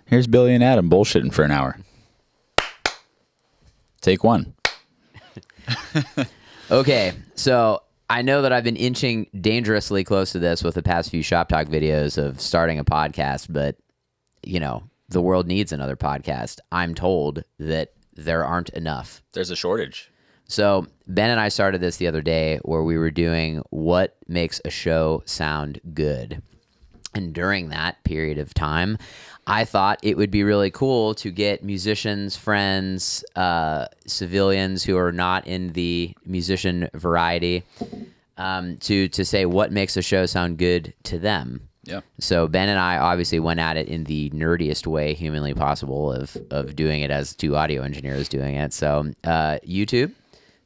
Here's Billy and Adam bullshitting for an hour. Take one. Okay, so I know that I've been inching dangerously close to this with the past few Shop Talk videos of starting a podcast, but, you know, the world needs another podcast. I'm told that there aren't enough. There's a shortage. So Ben and I started this the other day where we were doing what makes a show sound good. And during that period of time, I thought it would be really cool to get musicians, friends, civilians who are not in the musician variety to say what makes a show sound good to them. Yeah. So Ben and I obviously went at it in the nerdiest way humanly possible of doing it as two audio engineers doing it. So YouTube.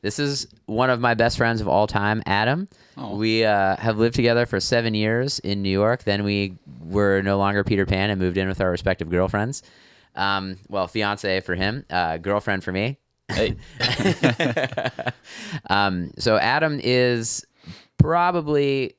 This is one of my best friends of all time, Adam. Oh. We have lived together for 7 years in New York. Then we were no longer Peter Pan and moved in with our respective girlfriends. Well, fiance for him, girlfriend for me. Hey. So Adam is probably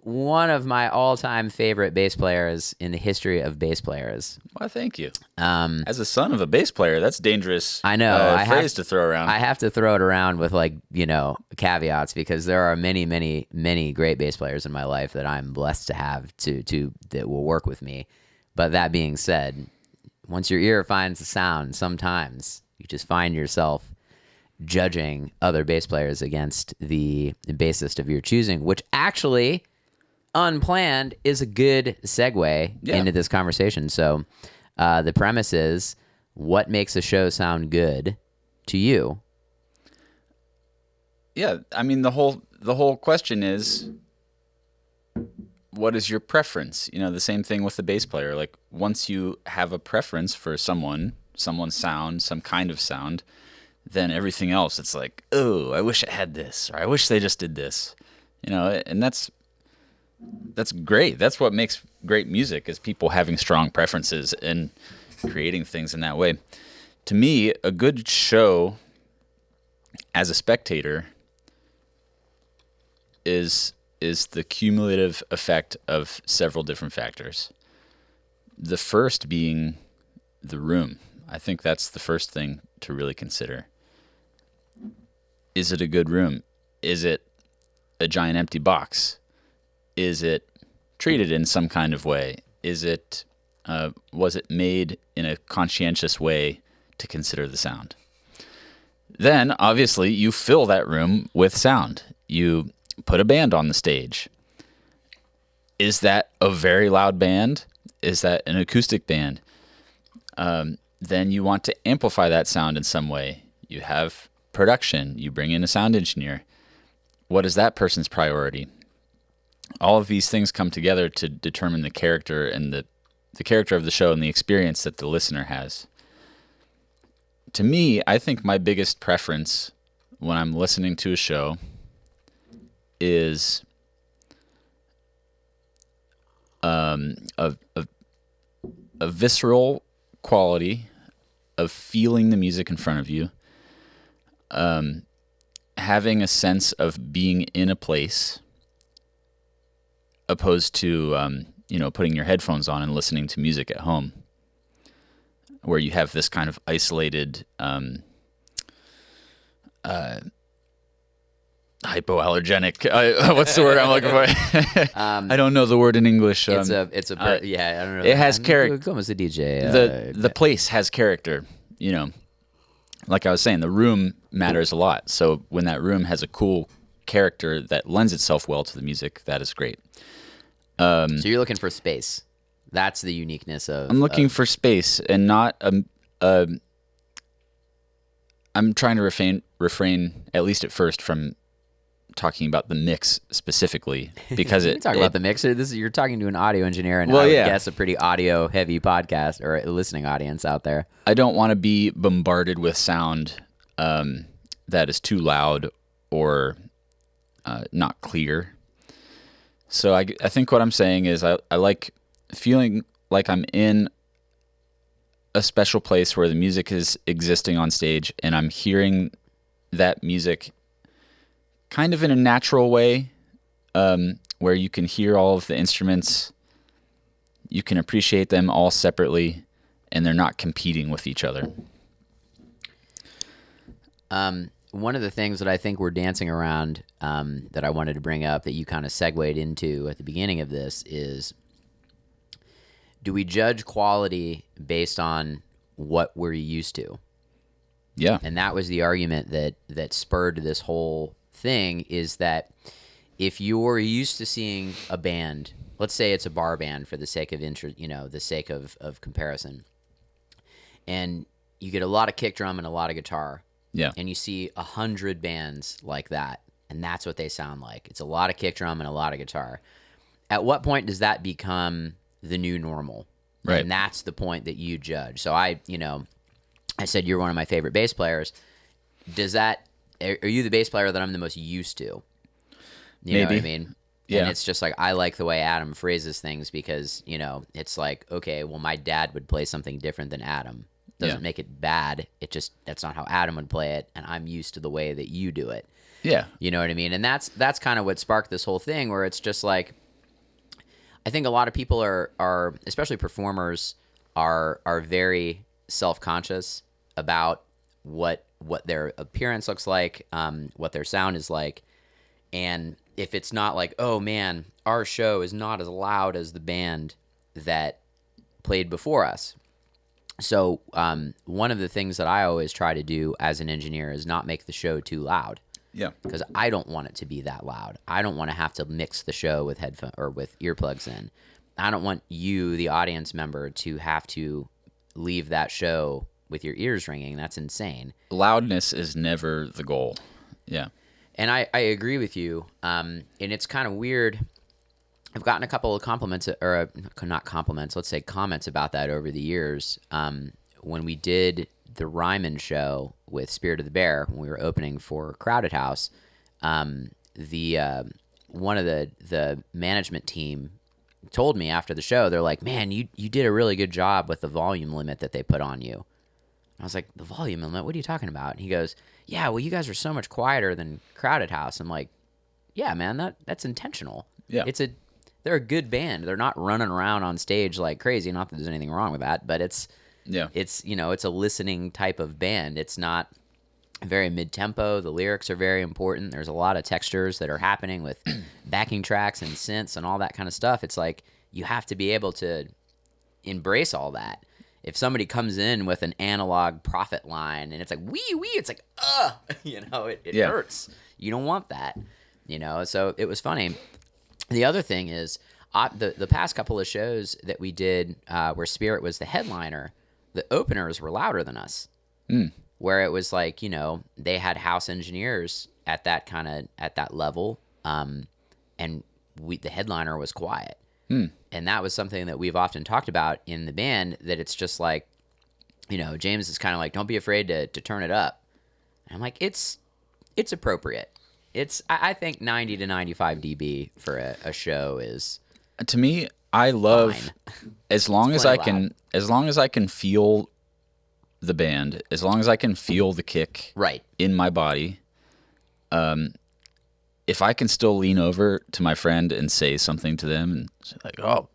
one of my all-time favorite bass players in the history of bass players. Well, thank you. As a son of a bass player, that's dangerous. I know. Phrase to throw around. I have to throw it around with, like, you know, caveats, because there are many, many, many great bass players in my life that I'm blessed to have to that will work with me. But that being said, once your ear finds the sound, sometimes you just find yourself judging other bass players against the bassist of your choosing, which actually, unplanned, is a good segue into this conversation. So the premise is, what makes a show sound good to you? Yeah, I mean, the whole question is, what is your preference? You know, the same thing with the bass player. Like, once you have a preference for someone's sound, some kind of sound, then everything else, it's like, oh, I wish I had this, or I wish they just did this. You know, and that's great. That's what makes great music, is people having strong preferences and creating things in that way. To me, a good show as a spectator is the cumulative effect of several different factors. The first being the room. I think that's the first thing to really consider. Is it a good room? Is it a giant empty box? Is it treated in some kind of way? Is it was it made in a conscientious way to consider the sound? Then, obviously, you fill that room with sound. You put a band on the stage. Is that a very loud band? Is that an acoustic band? Then you want to amplify that sound in some way. You have production. You bring in a sound engineer. What is that person's priority? All of these things come together to determine the character and the character of the show and the experience that the listener has. To me, I think my biggest preference when I'm listening to a show is a visceral quality of feeling the music in front of you, having a sense of being in a place, opposed to putting your headphones on and listening to music at home, where you have this kind of isolated hypoallergenic. What's the word I'm looking for? I don't know the word in English. It's a I don't know. It has character. Come as a DJ. The place has character. You know, like I was saying, the room matters a lot. So when that room has a cool character that lends itself well to the music, that is great. So you're looking for space. That's the uniqueness of... I'm looking for space and not... I'm trying to refrain, at least at first, from talking about the mix specifically, because you can talk about the mix. You're talking to an audio engineer, and I would guess a pretty audio-heavy podcast or a listening audience out there. I don't want to be bombarded with sound that is too loud or not clear. So I think what I'm saying is I like feeling like I'm in a special place where the music is existing on stage, and I'm hearing that music kind of in a natural way, where you can hear all of the instruments, you can appreciate them all separately, and they're not competing with each other. One of the things that I think we're dancing around that I wanted to bring up that you kind of segued into at the beginning of this is, do we judge quality based on what we're used to? Yeah. And that was the argument that spurred this whole thing, is that if you're used to seeing a band, let's say it's a bar band for the sake of the sake of comparison, and you get a lot of kick drum and a lot of guitar, Yeah. and you see 100 bands like that, and that's what they sound like. It's a lot of kick drum and a lot of guitar. At what point does that become the new normal? Right. And that's the point that you judge. So I said you're one of my favorite bass players. Are you the bass player that I'm the most used to? You know what I mean? Yeah. And it's just like, I like the way Adam phrases things because, it's like, okay, well, my dad would play something different than Adam. Doesn't make it bad. That's not how Adam would play it, and I'm used to the way that you do it. Yeah. You know what I mean? And that's kind of what sparked this whole thing, where it's just like, I think a lot of people are especially performers, are very self-conscious about what their appearance looks like, what their sound is like. And if it's not like, oh man, our show is not as loud as the band that played before us. So one of the things that I always try to do as an engineer is not make the show too loud. Yeah. Because I don't want it to be that loud. I don't want to have to mix the show with headphone or with earplugs in. I don't want you, the audience member, to have to leave that show with your ears ringing. That's insane. Loudness is never the goal. Yeah. And I agree with you. And it's kind of weird. I've gotten a couple of compliments, or not compliments, let's say comments about that over the years. When we did the Ryman show with Spirit of the Bear, when we were opening for Crowded House, one of the management team told me after the show, they're like, man, you did a really good job with the volume limit that they put on you. I was like, the volume limit? What are you talking about? And he goes, yeah, well, you guys are so much quieter than Crowded House. I'm like, yeah, man, that's intentional. Yeah. They're a good band. They're not running around on stage like crazy. Not that there's anything wrong with that, but it's a listening type of band. It's not very mid-tempo. The lyrics are very important. There's a lot of textures that are happening with backing tracks and synths and all that kind of stuff. It's like you have to be able to embrace all that. If somebody comes in with an analog Prophet line and it's like wee, it's like it hurts. You don't want that. So it was funny. The other thing is, the past couple of shows that we did where Spirit was the headliner, the openers were louder than us. Where it was like, they had house engineers at that level, and the headliner was quiet. And that was something that we've often talked about in the band, that it's just like, James is kind of like, don't be afraid to turn it up. And I'm like, it's appropriate. I think 90 to 95 dB for a show is, to me, I love fine. as long as I can feel the band, as long as I can feel the kick right in my body. If I can still lean over to my friend and say something to them and say like, "Oh,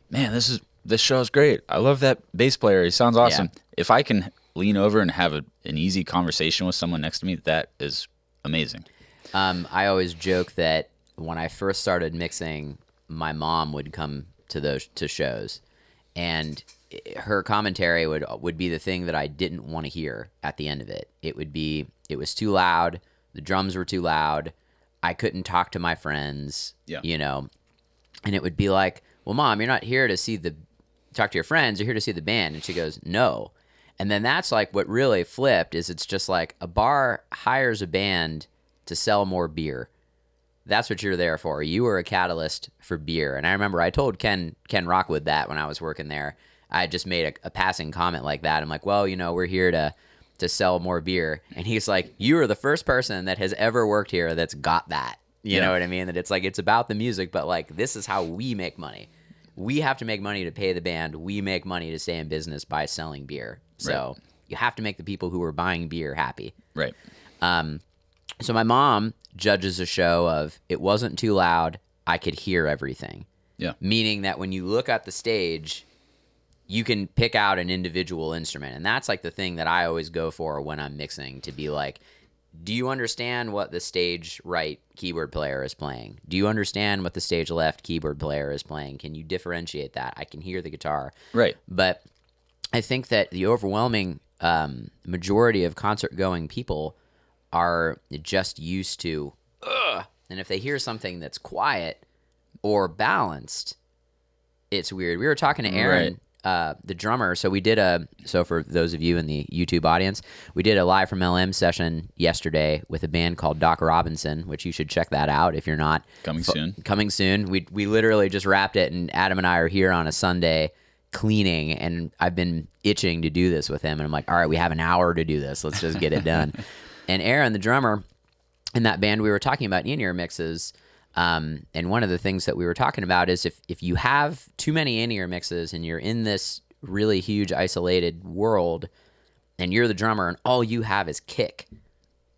man, this show is great. I love that bass player. He sounds awesome." Yeah. If I can lean over and have an easy conversation with someone next to me, that is amazing. I always joke that when I first started mixing, my mom would come to shows, and her commentary would be the thing that I didn't want to hear at the end of it. It was too loud. The drums were too loud. I couldn't talk to my friends, and it would be like, well, Mom, you're not here to talk to your friends. You're here to see the band. And she goes, no. And then that's like what really flipped is it's just like a bar hires a band to sell more beer. That's what you're there for. You were a catalyst for beer. And I remember I told Ken Rockwood that when I was working there. I just made a passing comment like that. I'm like, well, we're here to sell more beer. And he's like, you are the first person that has ever worked here that's got that. You know what I mean? That it's like, it's about the music, but like, this is how we make money. We have to make money to pay the band. We make money to stay in business by selling beer. So you have to make the people who are buying beer happy. Right. So my mom judges a show of, it wasn't too loud. I could hear everything. Yeah. Meaning that when you look at the stage, you can pick out an individual instrument. And that's like the thing that I always go for when I'm mixing, to be like, do you understand what the stage right keyboard player is playing? Do you understand what the stage left keyboard player is playing? Can you differentiate that? I can hear the guitar. Right. But I think that the overwhelming majority of concert-going people are just used to, and if they hear something that's quiet or balanced, it's weird. We were talking to Aaron, the drummer. So for those of you in the YouTube audience, we did a live from LM session yesterday with a band called Doc Robinson, which you should check that out if you're not. Coming soon. Coming soon. We literally just wrapped it, and Adam and I are here on a Sunday cleaning, and I've been itching to do this with him. And I'm like, all right, we have an hour to do this. Let's just get it done. And Aaron, the drummer in that band, we were talking about in-ear mixes. And one of the things that we were talking about is if you have too many in-ear mixes and you're in this really huge isolated world and you're the drummer and all you have is kick,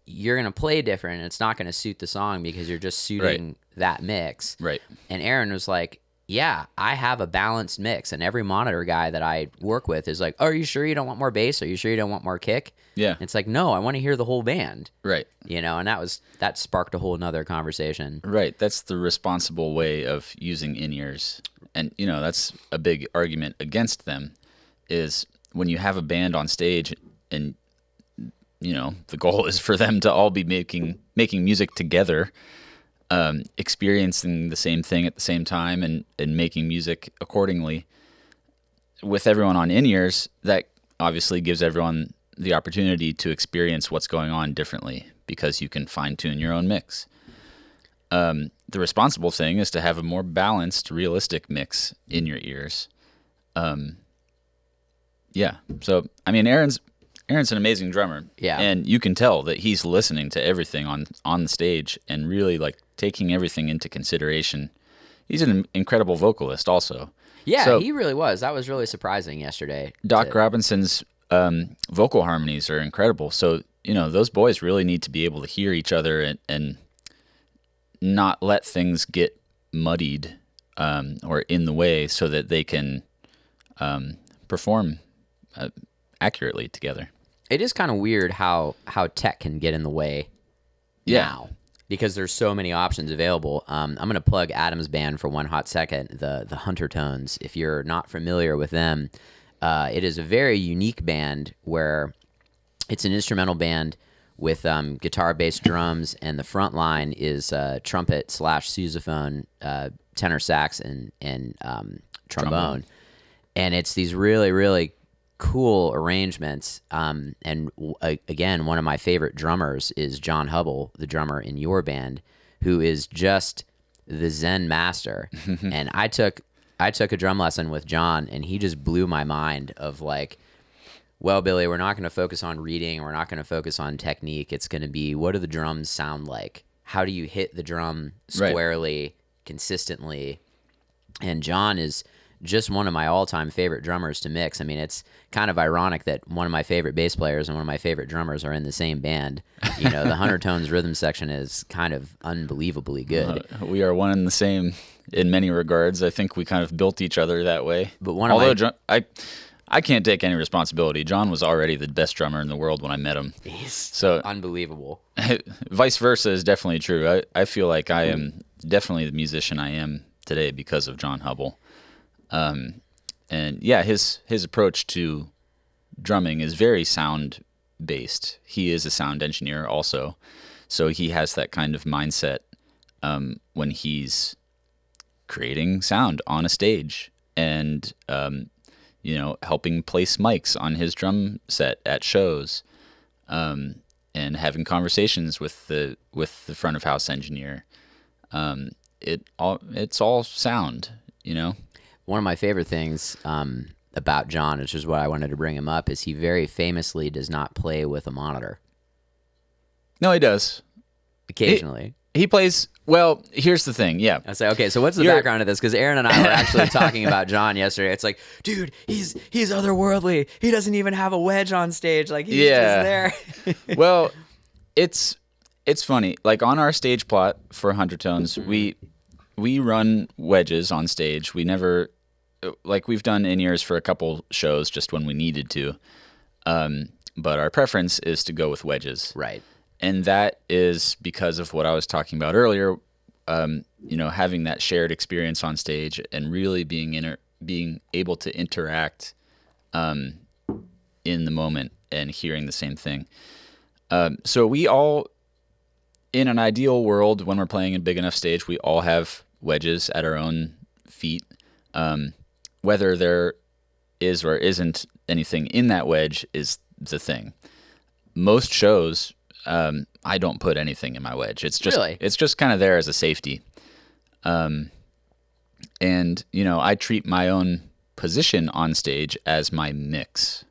you're going to play different and it's not going to suit the song because you're just suiting that mix. Right. And Aaron was like, yeah, I have a balanced mix. And every monitor guy that I work with is like, oh, are you sure you don't want more bass? Are you sure you don't want more kick? Yeah. And it's like, no, I want to hear the whole band. Right. And that sparked a whole nother conversation. Right. That's the responsible way of using in-ears. And, that's a big argument against them, is when you have a band on stage and, the goal is for them to all be making music together, experiencing the same thing at the same time and making music accordingly. With everyone on in-ears, that obviously gives everyone the opportunity to experience what's going on differently because you can fine-tune your own mix. The responsible thing is to have a more balanced, realistic mix in your ears. Yeah. So, Aaron's an amazing drummer. Yeah. And you can tell that he's listening to everything on the stage and really taking everything into consideration. He's an incredible vocalist also. Yeah, so, he really was. That was really surprising yesterday. Doc Robinson's vocal harmonies are incredible. So, those boys really need to be able to hear each other and not let things get muddied or in the way so that they can perform accurately together. It is kind of weird how tech can get in the way now, because there's so many options available. I'm going to plug Adam's band for one hot second, the Huntertones. If you're not familiar with them, it is a very unique band where it's an instrumental band with guitar, bass, drums, and the front line is trumpet / sousaphone, tenor sax, and trombone. And it's these really, really cool arrangements. Again, one of my favorite drummers is John Hubble, the drummer in your band, who is just the Zen master. And I took a drum lesson with John, and he just blew my mind of like, well, Billy, we're not going to focus on reading. We're not going to focus on technique. It's going to be, what do the drums sound like? How do you hit the drum squarely, consistently? And John is just one of my all-time favorite drummers to mix. It's kind of ironic that one of my favorite bass players and one of my favorite drummers are in the same band. The Huntertones rhythm section is kind of unbelievably good. We are one and the same in many regards. I think we kind of built each other that way. But I can't take any responsibility. John was already the best drummer in the world when I met him. He's unbelievable. Vice versa is definitely true. I feel like I am definitely the musician I am today because of John Hubble. And yeah, his approach to drumming is very sound based. He is a sound engineer also, so he has that kind of mindset when he's creating sound on a stage and helping place mics on his drum set at shows, and having conversations with the front of house engineer. It's all sound, One of my favorite things about John, which is what I wanted to bring him up, is he very famously does not play with a monitor. No, he does. Occasionally. He plays, well, here's the thing, yeah. I say, okay, so what's the background of this? Because Aaron and I were actually talking about John yesterday. It's like, dude, he's otherworldly. He doesn't even have a wedge on stage. Like, he's just there. Well, it's funny. Like, on our stage plot for Huntertones, we run wedges on stage. We never like we've done in-ears for a couple shows just when we needed to. But our preference is to go with wedges. Right. And that is because of what I was talking about earlier, having that shared experience on stage and really being able to interact in the moment and hearing the same thing. So we all, in an ideal world, when we're playing a big enough stage, we all have wedges at our own feet. Whether there is or isn't anything in that wedge is the thing. Most shows, I don't put anything in my wedge. It's just kind of there as a safety. And I treat my own position on stage as my mix,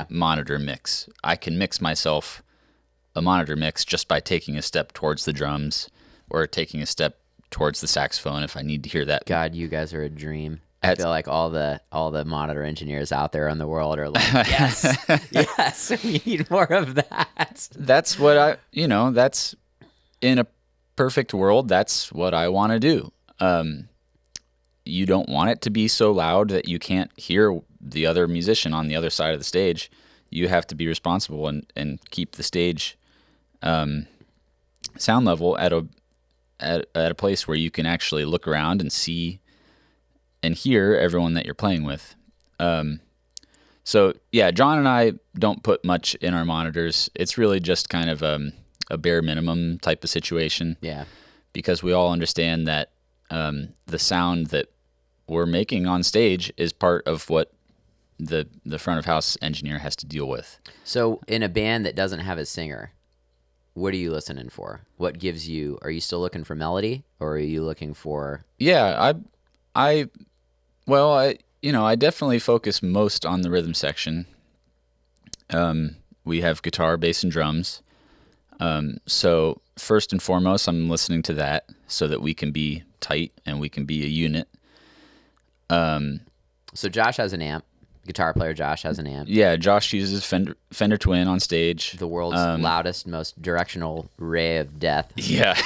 monitor mix. I can mix myself a monitor mix just by taking a step towards the drums or taking a step towards the saxophone if I need to hear that. God, you guys are a dream. I feel like all the monitor engineers out there in the world are like, yes, yes, we need more of that. That's what that's in a perfect world. That's what I want to do. You don't want it to be so loud that you can't hear the other musician on the other side of the stage. You have to be responsible and keep the stage sound level at a place where you can actually look around and see and hear everyone that you're playing with. So yeah, John and I don't put much in our monitors. It's really just kind of a bare minimum type of situation. Yeah. Because we all understand that the sound that we're making on stage is part of what the front of house engineer has to deal with. So in a band that doesn't have a singer, what are you listening for? What gives you, are you still looking for melody or are you looking for? Yeah, I definitely focus most on the rhythm section. We have guitar, bass, and drums. So first and foremost, I'm listening to that so that we can be tight and we can be a unit. So Josh has an amp. Guitar player Josh has an amp. Yeah, Josh uses Fender Twin on stage. The world's loudest, most directional ray of death. Yeah.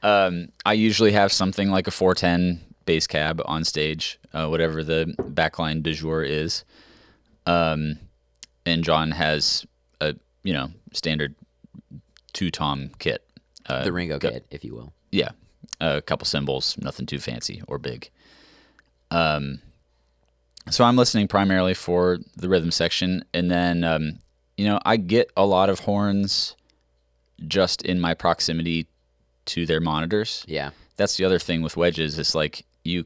I usually have something like a 410 bass cab on stage, whatever the backline du jour is. And John has a, standard 2-tom kit. The Ringo kit, if you will. Yeah. A couple cymbals, nothing too fancy or big. So I'm listening primarily for the rhythm section. And then, I get a lot of horns just in my proximity to their monitors. Yeah. That's the other thing with wedges. It's like you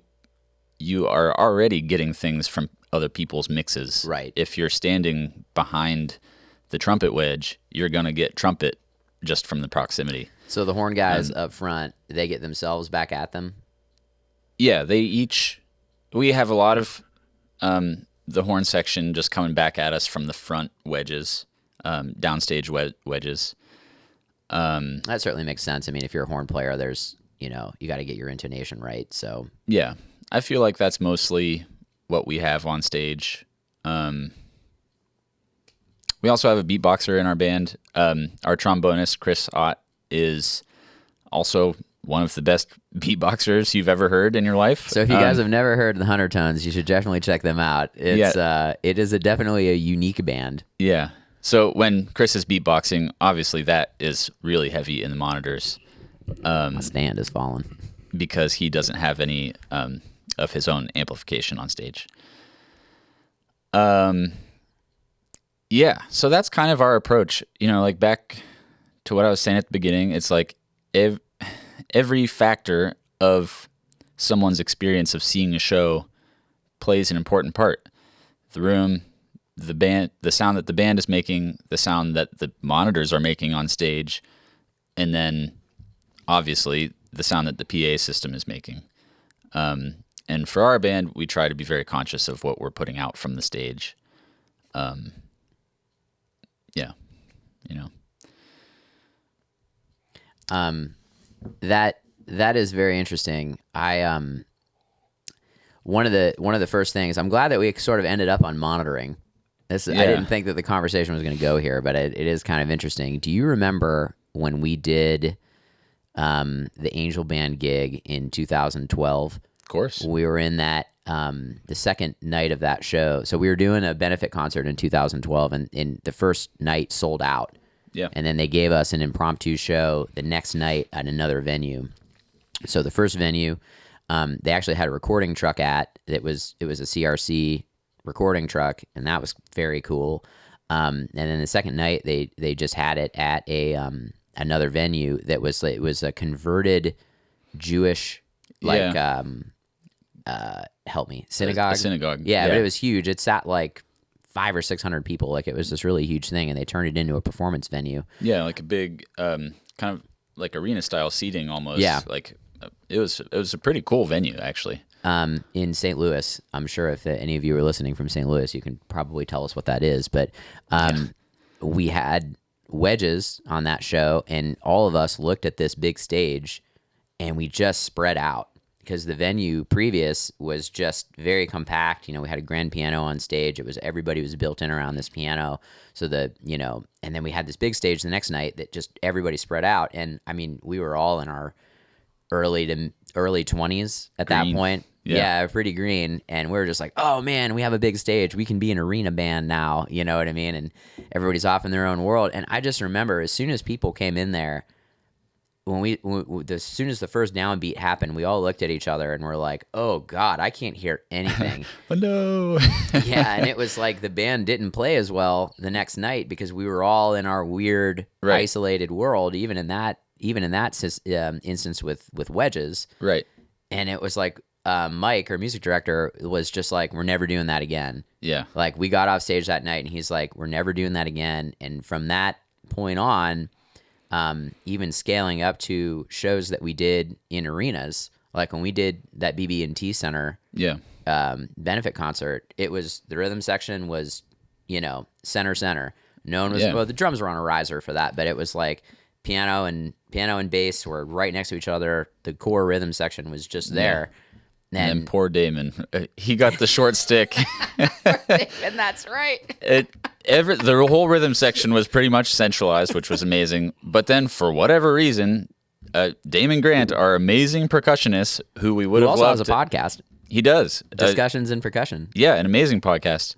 are already getting things from other people's mixes. Right. If you're standing behind the trumpet wedge, you're going to get trumpet just from the proximity. So the horn guys up front, they get themselves back at them? Yeah, we have a lot of the horn section just coming back at us from the front wedges, downstage wedges. That certainly makes sense. I mean, if you're a horn player, there's, you got to get your intonation right. So yeah, I feel like that's mostly what we have on stage. We also have a beatboxer in our band. Our trombonist, Chris Ott, is also one of the best beatboxers you've ever heard in your life. So if you guys have never heard the Huntertones, you should definitely check them out. It is definitely a unique band. Yeah. So when Chris is beatboxing, obviously that is really heavy in the monitors. My stand is falling. Because he doesn't have any of his own amplification on stage. Yeah, so that's kind of our approach. Like back to what I was saying at the beginning, it's like every factor of someone's experience of seeing a show plays an important part. The room, the band, the sound that the band is making, the sound that the monitors are making on stage, and then obviously the sound that the PA system is making. And for our band, we try to be very conscious of what we're putting out from the stage. Yeah, That is very interesting. One of the first things, I'm glad that we sort of ended up on monitoring. I didn't think that the conversation was going to go here, but it is kind of interesting. Do you remember when we did the Angel Band gig in 2012? Of course. We were in that the second night of that show. So we were doing a benefit concert in 2012, and the first night sold out. Yeah. And then they gave us an impromptu show the next night at another venue. So the first venue, they actually had a recording truck at. It was a CRC recording truck, and that was very cool. And then the second night, they just had it at a another venue that was a converted Jewish help me, synagogue. A synagogue. Yeah, but it was huge. It sat like 500 or 600 people. Like, it was this really huge thing, and they turned it into a performance venue. Yeah, like a big kind of like arena style seating almost. Yeah. Like it was a pretty cool venue actually. In St. Louis. I'm sure if any of you are listening from St. Louis, you can probably tell us what that is. But we had Wedges on that show, and all of us looked at this big stage, and we just spread out because the venue previous was just very compact. You know, we had a grand piano on stage. Everybody was built in around this piano. So and then we had this big stage the next night that just everybody spread out. And I mean, we were all in our early 20s at that point. Yeah, pretty green. And we were just like, oh man, we have a big stage. We can be an arena band now. You know what I mean? And everybody's off in their own world. And I just remember as soon as people came in there, as soon as the first downbeat happened, we all looked at each other and we're like, oh God, I can't hear anything. Oh no. Yeah. And it was like the band didn't play as well the next night because we were all in our weird, isolated world, even in that instance with Wedges. Right. And it was like, Mike, our music director, was just like, we're never doing that again. Yeah. Like, we got off stage that night and he's like, we're never doing that again. And from that point on, even scaling up to shows that we did in arenas, like when we did that BB&T Center benefit concert, it was, the rhythm section was, center. No one was, well, the drums were on a riser for that, but it was like piano and bass were right next to each other. The core rhythm section was just there. Yeah. And then poor Damon, he got the short stick. Damon, that's right. The whole rhythm section was pretty much centralized, which was amazing. But then, for whatever reason, Damon Grant, our amazing percussionist, who we would have also loved. Has a podcast. He does. Discussions in Percussion. Yeah, an amazing podcast.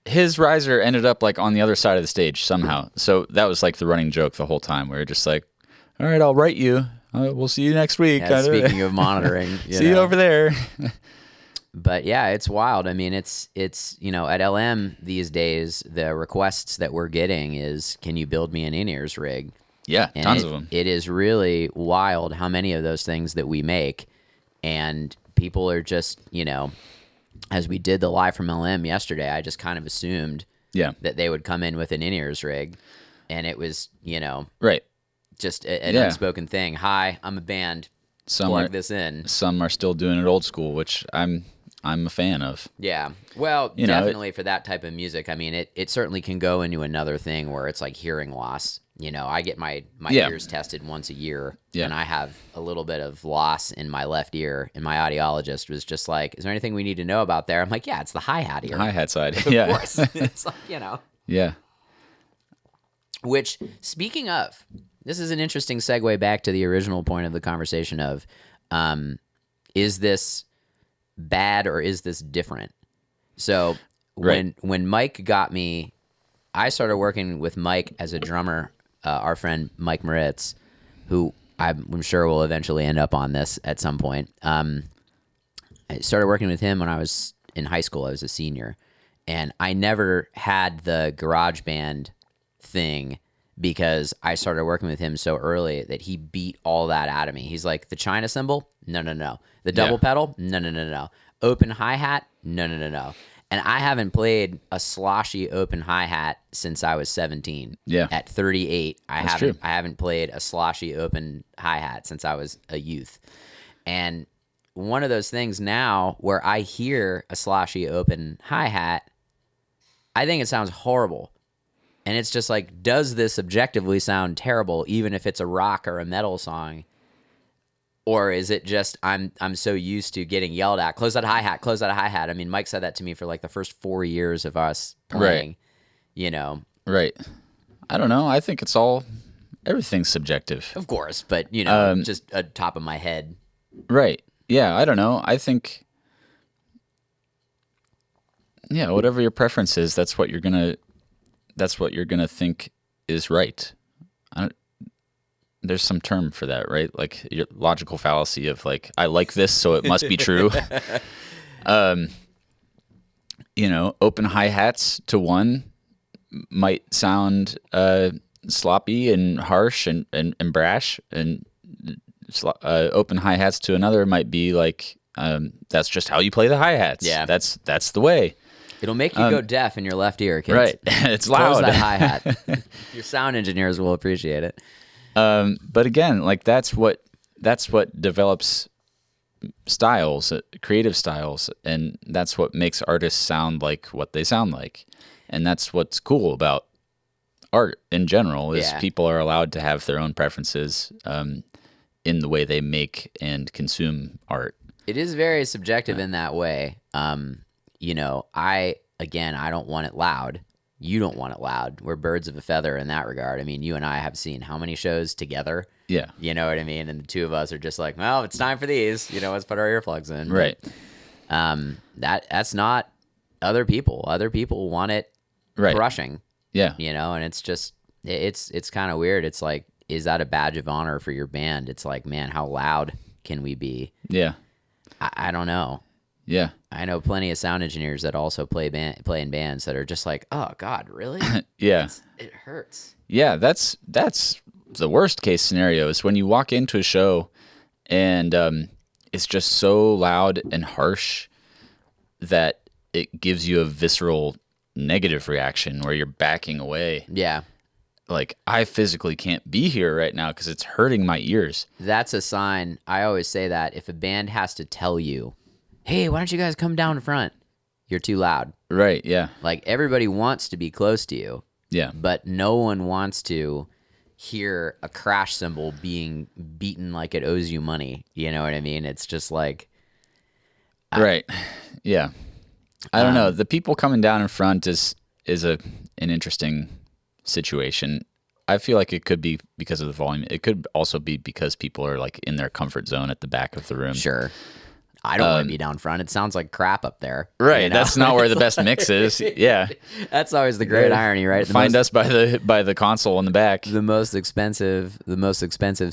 His riser ended up like on the other side of the stage somehow. So that was like the running joke the whole time. We were just like, all right, I'll write you. We'll see you next week. Yeah, speaking of monitoring, see you over there. But yeah, it's wild. I mean, it's at LM these days, the requests that we're getting is, can you build me an in-ears rig? Yeah, and tons of them. It is really wild how many of those things that we make, and people are just, as we did the live from LM yesterday, I just kind of assumed that they would come in with an in-ears rig, and it was, right. Just an unspoken thing. Hi, I'm a band. Plug this in. Some are still doing it old school, which I'm a fan of. Yeah. Well, definitely for that type of music. I mean, it certainly can go into another thing where it's like hearing loss. I get my ears tested once a year, and I have a little bit of loss in my left ear, and my audiologist was just like, is there anything we need to know about there? I'm like, yeah, it's the hi-hat ear. Hi-hat side. Of course. It's like, Yeah. Which, speaking of, this is an interesting segue back to the original point of the conversation of, is this bad or is this different? So when Mike got me, I started working with Mike as a drummer, our friend Mike Moritz, who I'm sure will eventually end up on this at some point. I started working with him when I was in high school. I was a senior, and I never had the garage band thing because I started working with him so early that he beat all that out of me. He's like, the China cymbal? No. The double pedal? No. Open hi-hat? No. And I haven't played a sloshy open hi-hat since I was 17. Yeah. At 38, I true. haven't played a sloshy open hi-hat since I was a youth. And one of those things now where I hear a sloshy open hi-hat, I think it sounds horrible. And it's just like, does this objectively sound terrible, even if it's a rock or a metal song? Or is it just I'm so used to getting yelled at, close that hi-hat, close that hi-hat. I mean, Mike said that to me for like the first 4 years of us playing, Right. I don't know. I think everything's subjective. Of course, but, just a top of my head. Right. Yeah, I don't know. I think, yeah, whatever your preference is, that's what you're gonna think is right. I don't, there's some term for that, right? Like your logical fallacy of like, I like this, so it must be true. Open hi-hats to one might sound sloppy and harsh and brash, and open hi-hats to another might be like, that's just how you play the hi-hats. Yeah. That's the way. It'll make you go deaf in your left ear, kids. Right. It's Close loud. that hi-hat. Your sound engineers will appreciate it. But again, like that's what develops styles, creative styles, and that's what makes artists sound like what they sound like. And that's what's cool about art in general is people are allowed to have their own preferences in the way they make and consume art. It is very subjective in that way. I don't want it loud. You don't want it loud. We're birds of a feather in that regard. I mean, you and I have seen how many shows together? Yeah. You know what I mean? And the two of us are just like, well, it's time for these. Let's put our earplugs in. Right. But, that's not other people. Other people want it crushing. Yeah. And it's just, it's kind of weird. It's like, is that a badge of honor for your band? It's like, man, how loud can we be? Yeah. I don't know. Yeah. I know plenty of sound engineers that also play in bands that are just like, oh God, really? Yeah. It hurts. Yeah, that's the worst case scenario is when you walk into a show and it's just so loud and harsh that it gives you a visceral negative reaction where you're backing away. Yeah. Like, I physically can't be here right now because it's hurting my ears. That's a sign. I always say that if a band has to tell you, hey, why don't you guys come down front? You're too loud. Right, yeah. Like, everybody wants to be close to you. Yeah. But no one wants to hear a crash cymbal being beaten like it owes you money. You know what I mean? It's just like... Right. Yeah. I don't know. The people coming down in front is an interesting situation. I feel like it could be because of the volume. It could also be because people are like in their comfort zone at the back of the room. Sure. I don't want to be down front. It sounds like crap up there. Right. That's not where the best mix is. Yeah. That's always the great irony, right? Find us by the console in the back. The most expensive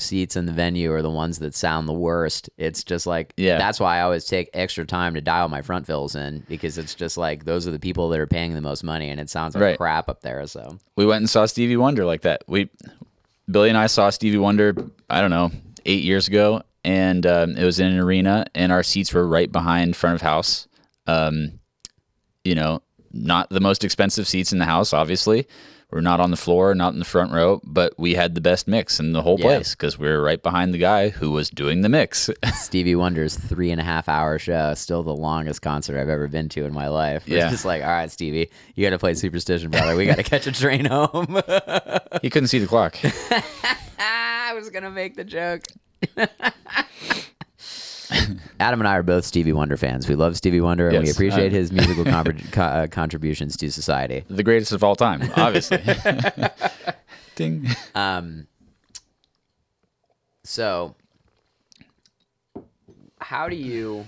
seats in the venue are the ones that sound the worst. It's just like, that's why I always take extra time to dial my front fills in, because it's just like, those are the people that are paying the most money, and it sounds like crap up there. So we went and saw Stevie Wonder like that. Billy and I saw Stevie Wonder, I don't know, 8 years ago. And it was in an arena, and our seats were right behind front of house. Not the most expensive seats in the house, obviously. We're not on the floor, not in the front row, but we had the best mix in the whole place because we were right behind the guy who was doing the mix. Stevie Wonder's 3.5 hour show, still the longest concert I've ever been to in my life. It's just like, all right, Stevie, you got to play Superstition, brother. We got to catch a train home. He couldn't see the clock. I was going to make the joke. Adam and I are both Stevie Wonder fans. We love Stevie Wonder, and we appreciate his musical contributions to society. The greatest of all time, obviously. Ding. So, how do you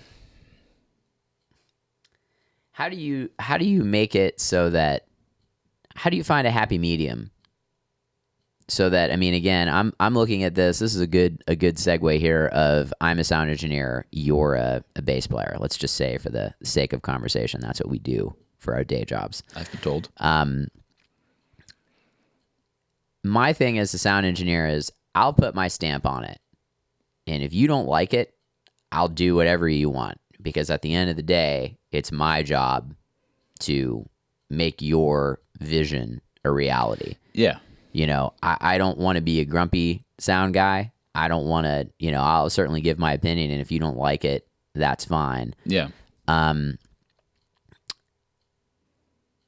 make it so that, how do you find a happy medium? So that, I mean, again, I'm looking at this. This is a good segue here of, I'm a sound engineer, you're a bass player. Let's just say, for the sake of conversation, that's what we do for our day jobs. I've been told. My thing as a sound engineer is, I'll put my stamp on it. And if you don't like it, I'll do whatever you want. Because at the end of the day, it's my job to make your vision a reality. Yeah. I don't want to be a grumpy sound guy. I don't want to, I'll certainly give my opinion, and if you don't like it, that's fine. Yeah.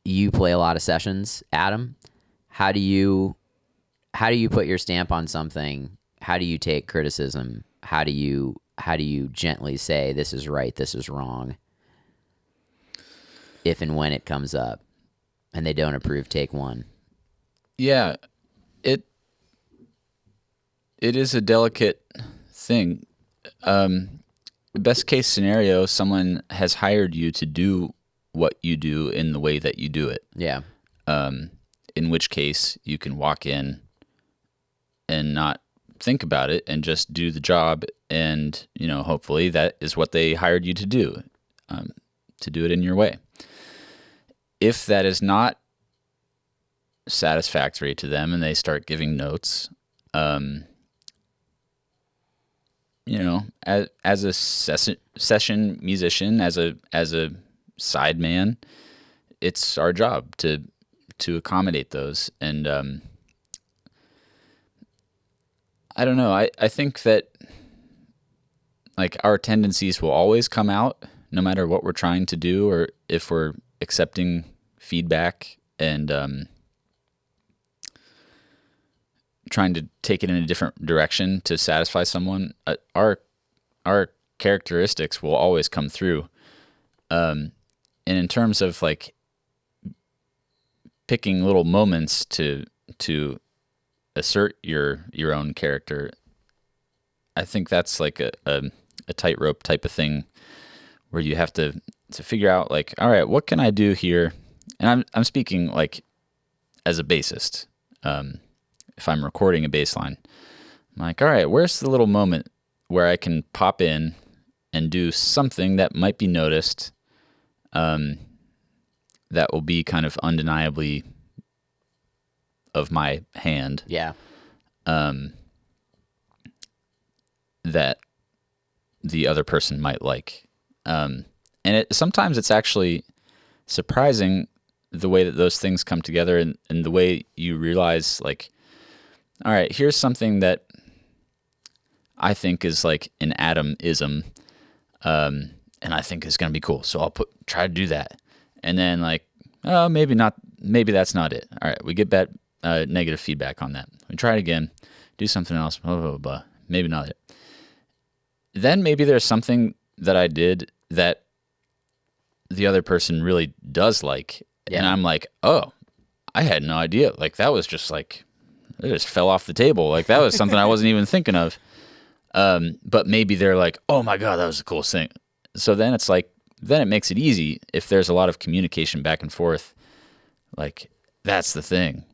You play a lot of sessions, Adam. How do you put your stamp on something? How do you take criticism? How do you gently say, this is right, this is wrong, if and when it comes up and they don't approve take one? Yeah. It is a delicate thing. best case scenario, someone has hired you to do what you do in the way that you do it. Yeah. In which case you can walk in and not think about it and just do the job. And, hopefully that is what they hired you to do it in your way. If that is not satisfactory to them and they start giving notes, as a session musician, as a side man, it's our job to accommodate those. And I don't know. I think that like our tendencies will always come out no matter what we're trying to do, or if we're accepting feedback and trying to take it in a different direction to satisfy someone. Our characteristics will always come through. And in terms of like picking little moments to assert your own character, I think that's like a tightrope type of thing where you have to figure out like, all right, what can I do here? And I'm speaking like as a bassist. If I'm recording a bass line, I'm like, all right, where's the little moment where I can pop in and do something that might be noticed, that will be kind of undeniably of my hand. Yeah. That the other person might like. And sometimes it's actually surprising the way that those things come together and the way you realize like, all right, here's something that I think is like an Adam-ism, and I think is going to be cool. So I'll try to do that. And then like, oh, maybe not. Maybe that's not it. All right, we get that negative feedback on that. We try it again, do something else, blah, blah, blah, blah. Maybe not it. Then maybe there's something that I did that the other person really does like. Yeah. And I'm like, oh, I had no idea. Like that was just like, it just fell off the table. Like that was something I wasn't even thinking of. But maybe they're like, oh my God, that was the coolest thing. So then it's like, then it makes it easy if there's a lot of communication back and forth. Like that's the thing.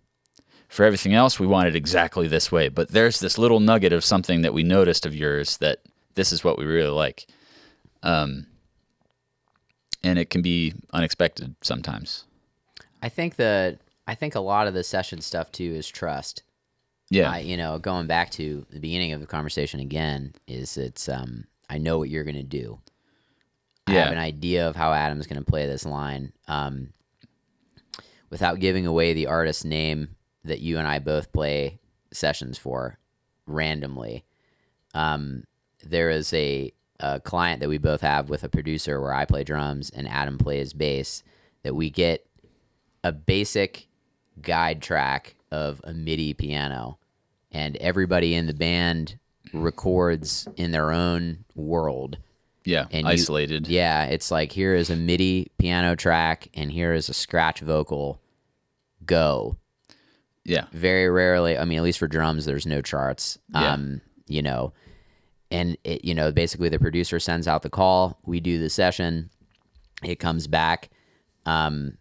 For everything else, we want it exactly this way. But there's this little nugget of something that we noticed of yours that this is what we really like. And it can be unexpected sometimes. I think a lot of the session stuff too is trust. Yeah. Going back to the beginning of the conversation again, I know what you're going to do. I have an idea of how Adam's going to play this line. Without giving away the artist's name that you and I both play sessions for randomly, there is a client that we both have with a producer where I play drums and Adam plays bass, that we get a basic guide track of a MIDI piano, and everybody in the band records in their own world. Yeah, and isolated. It's like, here is a MIDI piano track, and here is a scratch vocal. Go. Yeah. Very rarely, at least for drums, there's no charts. Yeah. And it, basically the producer sends out the call, we do the session, it comes back, and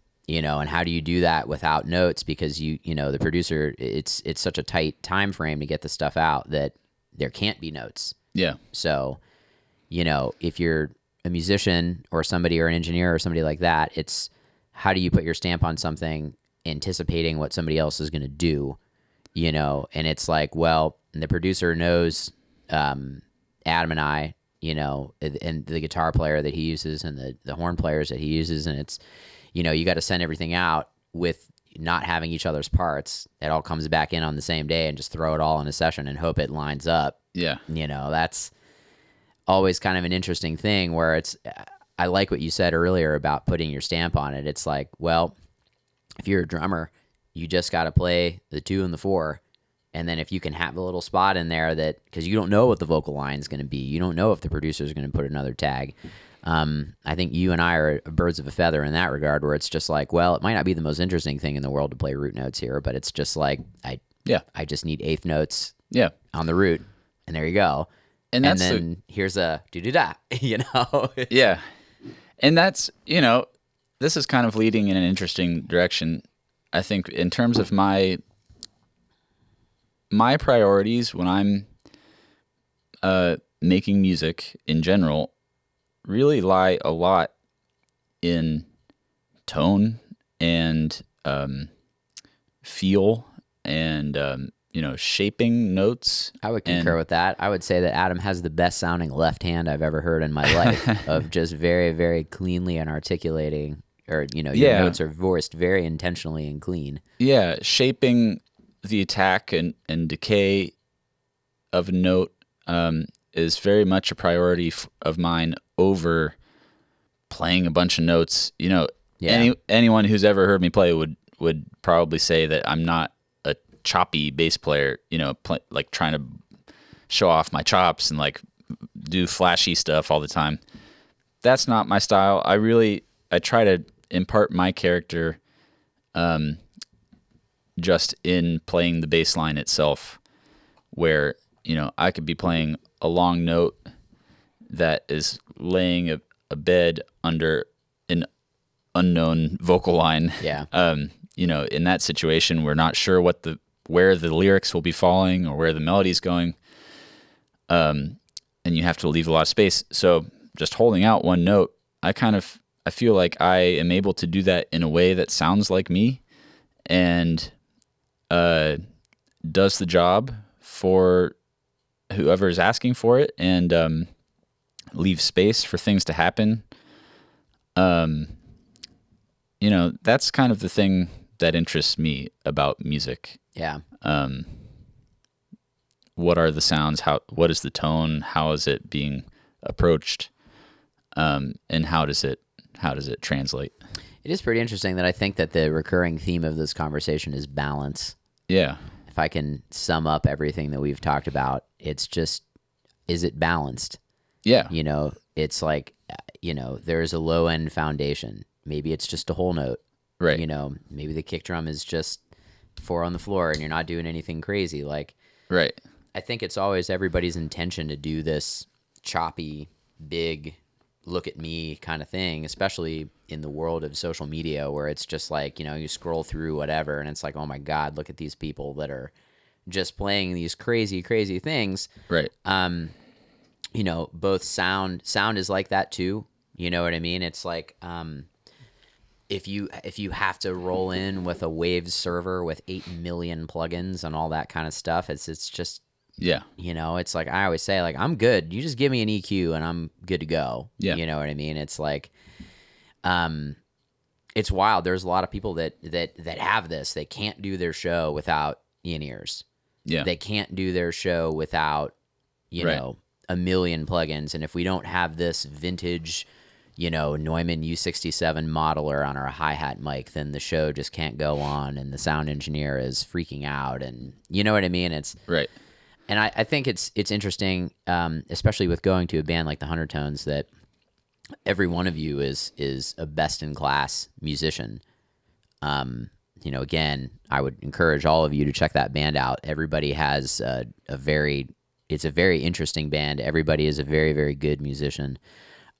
how do you do that without notes? Because the producer, it's such a tight time frame to get the stuff out that there can't be notes. Yeah. So, if you're a musician or somebody or an engineer or somebody like that, it's how do you put your stamp on something anticipating what somebody else is going to do, and it's like, well, the producer knows, Adam and I, and the guitar player that he uses and the horn players that he uses. And it's, you got to send everything out with not having each other's parts. It all comes back in on the same day and just throw it all in a session and hope it lines up. Yeah. That's always kind of an interesting thing where I like what you said earlier about putting your stamp on it. It's like, well, if you're a drummer, you just got to play the 2 and the 4. And then if you can have a little spot in there that, because you don't know what the vocal line is going to be, you don't know if the producer is going to put another tag. I think you and I are birds of a feather in that regard, where it's just like, well, it might not be the most interesting thing in the world to play root notes here, but it's just like, I just need eighth notes on the root, and there you go. And then here's a do-do-da, you know? Yeah. And that's, this is kind of leading in an interesting direction. I think in terms of my priorities when I'm making music in general really lie a lot in tone and feel and shaping notes. I would concur with that. I would say that Adam has the best sounding left hand I've ever heard in my life of just very, very cleanly and articulating, or, your notes are voiced very intentionally and clean. Yeah, shaping the attack and decay of a note is very much a priority of mine over playing a bunch of notes. Anyone who's ever heard me play would probably say that I'm not a choppy bass player, like trying to show off my chops and like do flashy stuff all the time. That's not my style. I try to impart my character just in playing the bass line itself, where, I could be playing a long note that is laying a bed under an unknown vocal line. Yeah. In that situation, we're not sure where the lyrics will be falling or where the melody's going. And you have to leave a lot of space. So just holding out one note, I feel like I am able to do that in a way that sounds like me and does the job for whoever is asking for it, and leave space for things to happen. That's kind of the thing that interests me about music. Yeah. What are the sounds? What is the tone? How is it being approached? And how does it translate? It is pretty interesting that I think that the recurring theme of this conversation is balance. Yeah. If I can sum up everything that we've talked about, it's just, is it balanced? Yeah. It's like, there's a low end foundation. Maybe it's just a whole note. Right. Maybe the kick drum is just 4 on the floor and you're not doing anything crazy. Like, right. I think it's always everybody's intention to do this choppy, big, look at me kind of thing, especially in the world of social media where it's just like, you scroll through whatever and it's like, oh my God, look at these people that are just playing these crazy, crazy things. Right. Both sound is like that too. You know what I mean? It's like, if you have to roll in with a Waves server with 8 million plugins and all that kind of stuff, it's just, yeah. It's like, I always say, like, I'm good. You just give me an EQ and I'm good to go. Yeah. You know what I mean? It's like, it's wild. There's a lot of people that have this. They can't do their show without in-ears. Yeah. They can't do their show without, a million plugins. And if we don't have this vintage, Neumann U67 modeler on our hi-hat mic, then the show just can't go on and the sound engineer is freaking out. And you know what I mean? It's right. And I think it's interesting, especially with going to a band like the Huntertones, that every one of you is a best-in-class musician. Again, I would encourage all of you to check that band out. Everybody has it's a very interesting band. Everybody is a very, very good musician.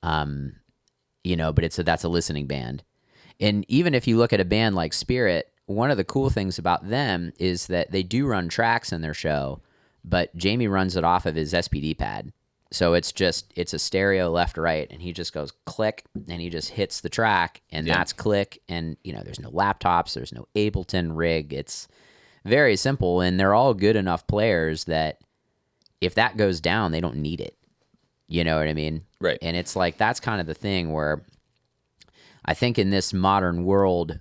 But that's a listening band. And even if you look at a band like Spirit, one of the cool things about them is that they do run tracks in their show, but Jamie runs it off of his SPD pad. So it's a stereo left, right, and he just goes click, and he just hits the track, and that's click. And, there's no laptops, there's no Ableton rig. It's very simple, and they're all good enough players that if that goes down, they don't need it. You know what I mean? Right. And it's like, that's kind of the thing where I think in this modern world,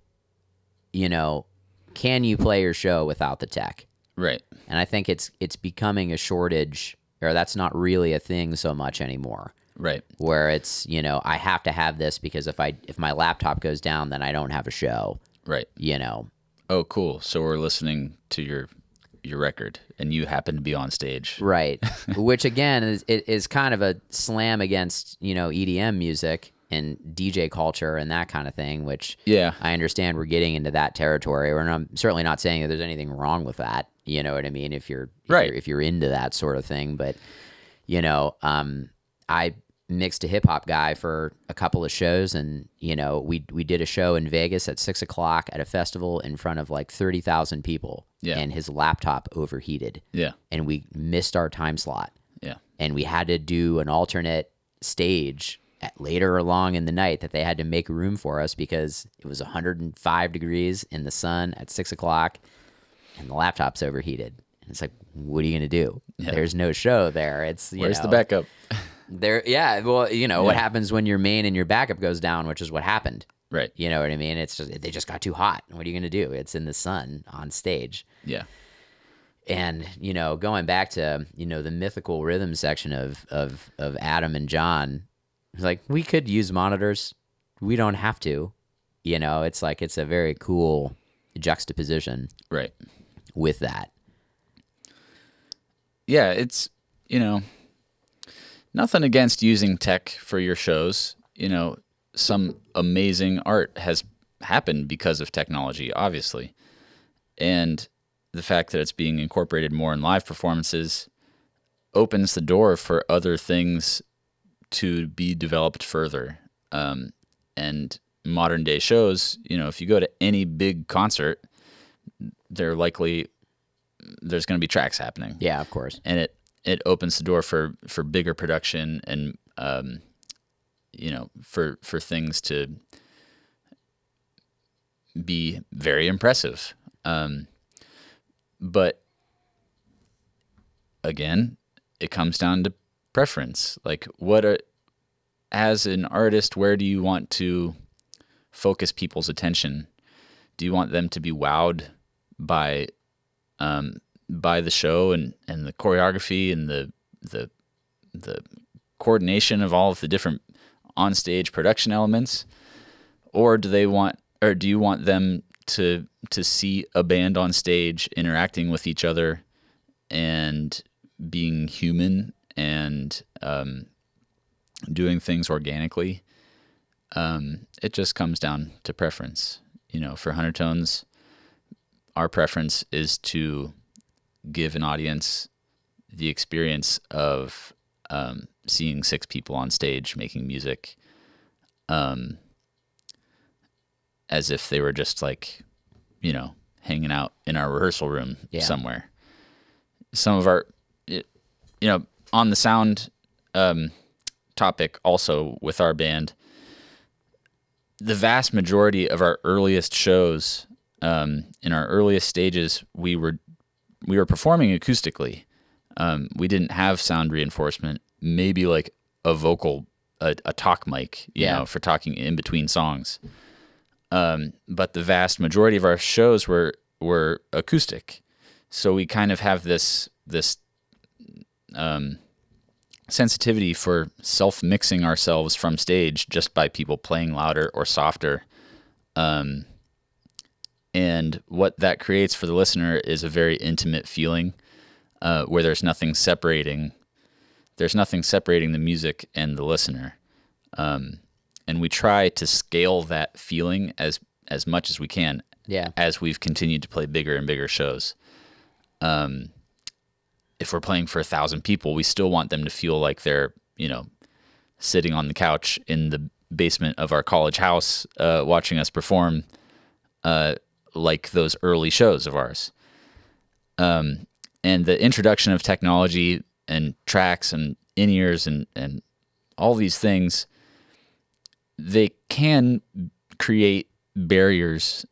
can you play your show without the tech? Right. And I think it's becoming a shortage, or that's not really a thing so much anymore. Right. Where it's, I have to have this because if my laptop goes down, then I don't have a show. Right. Oh, cool. So we're listening to your record and you happen to be on stage. Right. Which again is kind of a slam against, EDM music and DJ culture and that kind of thing, which I understand we're getting into that territory. And I'm certainly not saying that there's anything wrong with that. You know what I mean? If you're into that sort of thing, but I mixed a hip hop guy for a couple of shows, and we did a show in Vegas at 6:00 at a festival in front of like 30,000 people, and his laptop overheated, and we missed our time slot, and we had to do an alternate stage later along in the night that they had to make room for us because it was 105 degrees in the sun at 6:00, and the laptop's overheated. And it's like, what are you gonna do? There's no show there. It's where's the backup? There, what happens when your main and your backup goes down, which is what happened. Right. You know what I mean? It's just, they just got too hot. What are you going to do? It's in the sun on stage. Yeah. And, going back to, the mythical rhythm section of Adam and John, it's like, we could use monitors. We don't have to. It's like, it's a very cool juxtaposition. Right. With that. Yeah, it's, nothing against using tech for your shows. Some amazing art has happened because of technology, obviously. And the fact that it's being incorporated more in live performances opens the door for other things to be developed further. And modern day shows, if you go to any big concert, there's going to be tracks happening. Yeah, of course. And it opens the door for bigger production and for things to be very impressive. But again, it comes down to preference. Like, as an artist, where do you want to focus people's attention? Do you want them to be wowed by the show and the choreography and the coordination of all of the different on-stage production elements, or do you want them to see a band on stage interacting with each other and being human and doing things organically? It just comes down to preference. For Huntertones, our preference is to give an audience the experience of seeing 6 people on stage making music, as if they were just like, hanging out in our rehearsal room somewhere. Some of our, on the sound topic also with our band, the vast majority of our earliest shows, in our earliest stages, we were performing acoustically. We didn't have sound reinforcement, maybe like a talk mic, for talking in between songs. But the vast majority of our shows were acoustic. So we kind of have this sensitivity for self-mixing ourselves from stage just by people playing louder or softer. And what that creates for the listener is a very intimate feeling, where there's nothing separating the music and the listener. And we try to scale that feeling as much as we can, as we've continued to play bigger and bigger shows. If we're playing for 1,000 people, we still want them to feel like they're, sitting on the couch in the basement of our college house, watching us perform, like those early shows of ours. And the introduction of technology and tracks and in-ears and all these things, they can create barriers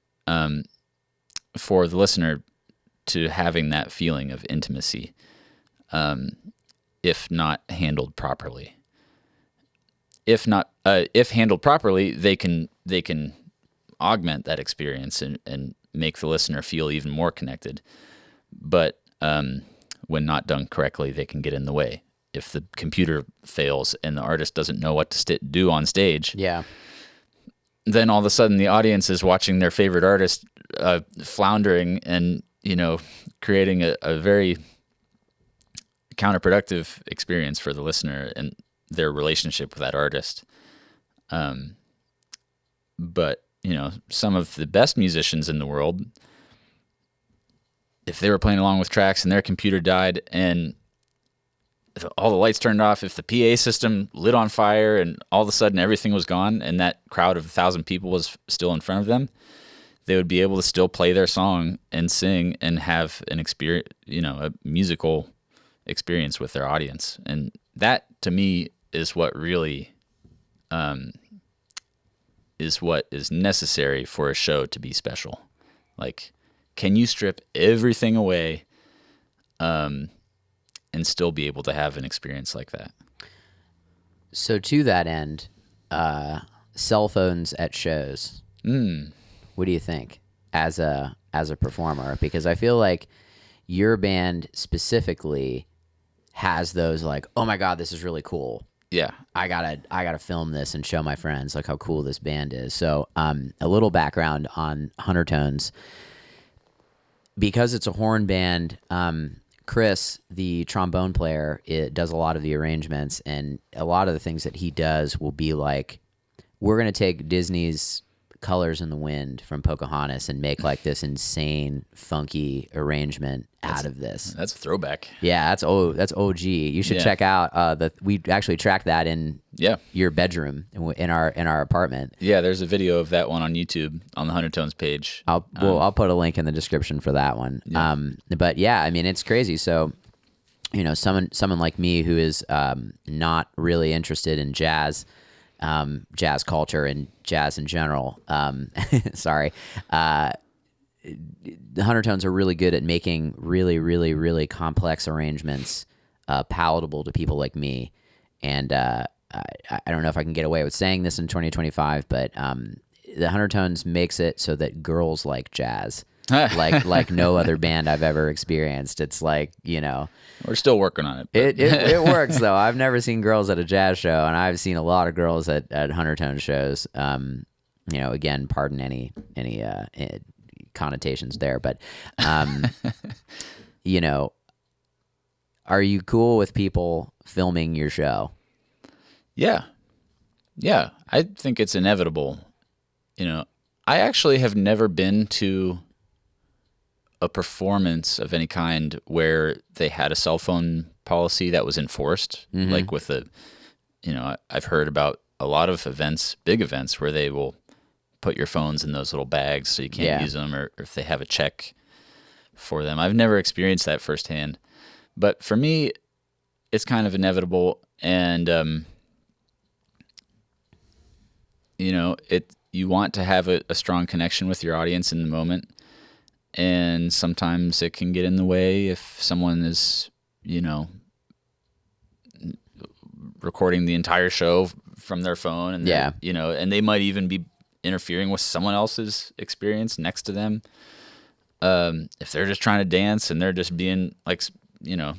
for the listener to having that feeling of intimacy, if not handled properly. If handled properly, they can augment that experience and make the listener feel even more connected. But when not done correctly, they can get in the way. If the computer fails and the artist doesn't know what to do on stage, then all of a sudden the audience is watching their favorite artist floundering and, creating a very counterproductive experience for the listener and their relationship with that artist. But, some of the best musicians in the world, if they were playing along with tracks and their computer died and all the lights turned off, if the PA system lit on fire and all of a sudden everything was gone and that crowd of 1,000 people was still in front of them, they would be able to still play their song and sing and have an experience, a musical experience with their audience. And that to me is what really is what is necessary for a show to be special. Like, can you strip everything away and still be able to have an experience like that? So to that end, cell phones at shows. What do you think as a performer? Because I feel like your band specifically has those like, oh my God, this is really cool. Yeah. I gotta film this and show my friends like how cool this band is. So a little background on Huntertones. Because it's a horn band, Chris, the trombone player, does a lot of the arrangements, and a lot of the things that he does will be like, we're going to take Disney's Colors in the Wind from Pocahontas and make like this insane, funky arrangement out of this. That's a throwback. Yeah, that's OG. You should check out we actually tracked that in your bedroom in our apartment. Yeah, there's a video of that one on YouTube on the Huntertones page. I'll put a link in the description for that one. Yeah. But yeah, I mean, it's crazy. So, someone like me who is not really interested in jazz culture and jazz in general. Sorry. The Huntertones are really good at making really, really, really complex arrangements palatable to people like me. And I don't know if I can get away with saying this in 2025, but the Huntertones makes it so that girls like jazz. like no other band I've ever experienced. It's like, we're still working on it. It works though. I've never seen girls at a jazz show, and I've seen a lot of girls at Huntertone shows. Again, pardon any connotations there, but are you cool with people filming your show? Yeah, I think it's inevitable. I actually have never been to a performance of any kind where they had a cell phone policy that was enforced, like with I've heard about a lot of events, big events, where they will put your phones in those little bags so you can't use them, or if they have a check for them. I've never experienced that firsthand, but for me, it's kind of inevitable, and you want to have a strong connection with your audience in the moment. And sometimes it can get in the way if someone is, recording the entire show from their phone, and and they might even be interfering with someone else's experience next to them. If they're just trying to dance and they're just being like,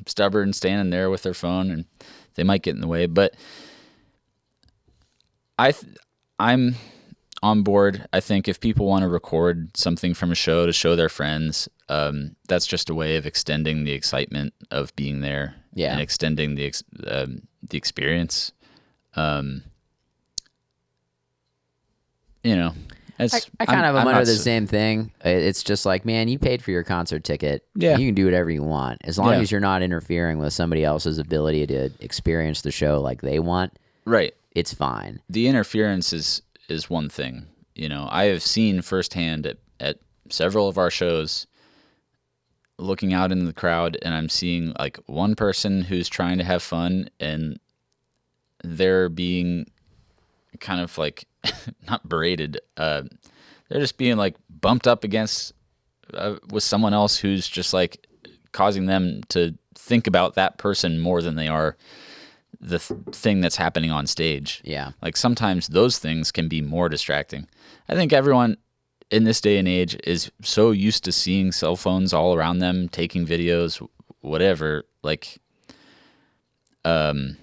stubborn, standing there with their phone, and they might get in the way. But I'm on board. I think if people want to record something from a show to show their friends, that's just a way of extending the excitement of being there, and extending the experience. I kind of am under the same thing. It's just like, man, you paid for your concert ticket. Yeah. You can do whatever you want. As long as you're not interfering with somebody else's ability to experience the show like they want. Right. It's fine. The interference is one thing. I have seen firsthand at several of our shows, looking out in the crowd, and I'm seeing like one person who's trying to have fun, and they're being kind of like not berated. They're just being like bumped up against with someone else who's just like causing them to think about that person more than they are the thing that's happening on stage. Yeah. Like sometimes those things can be more distracting. I think everyone in this day and age is so used to seeing cell phones all around them, taking videos, whatever. Like, for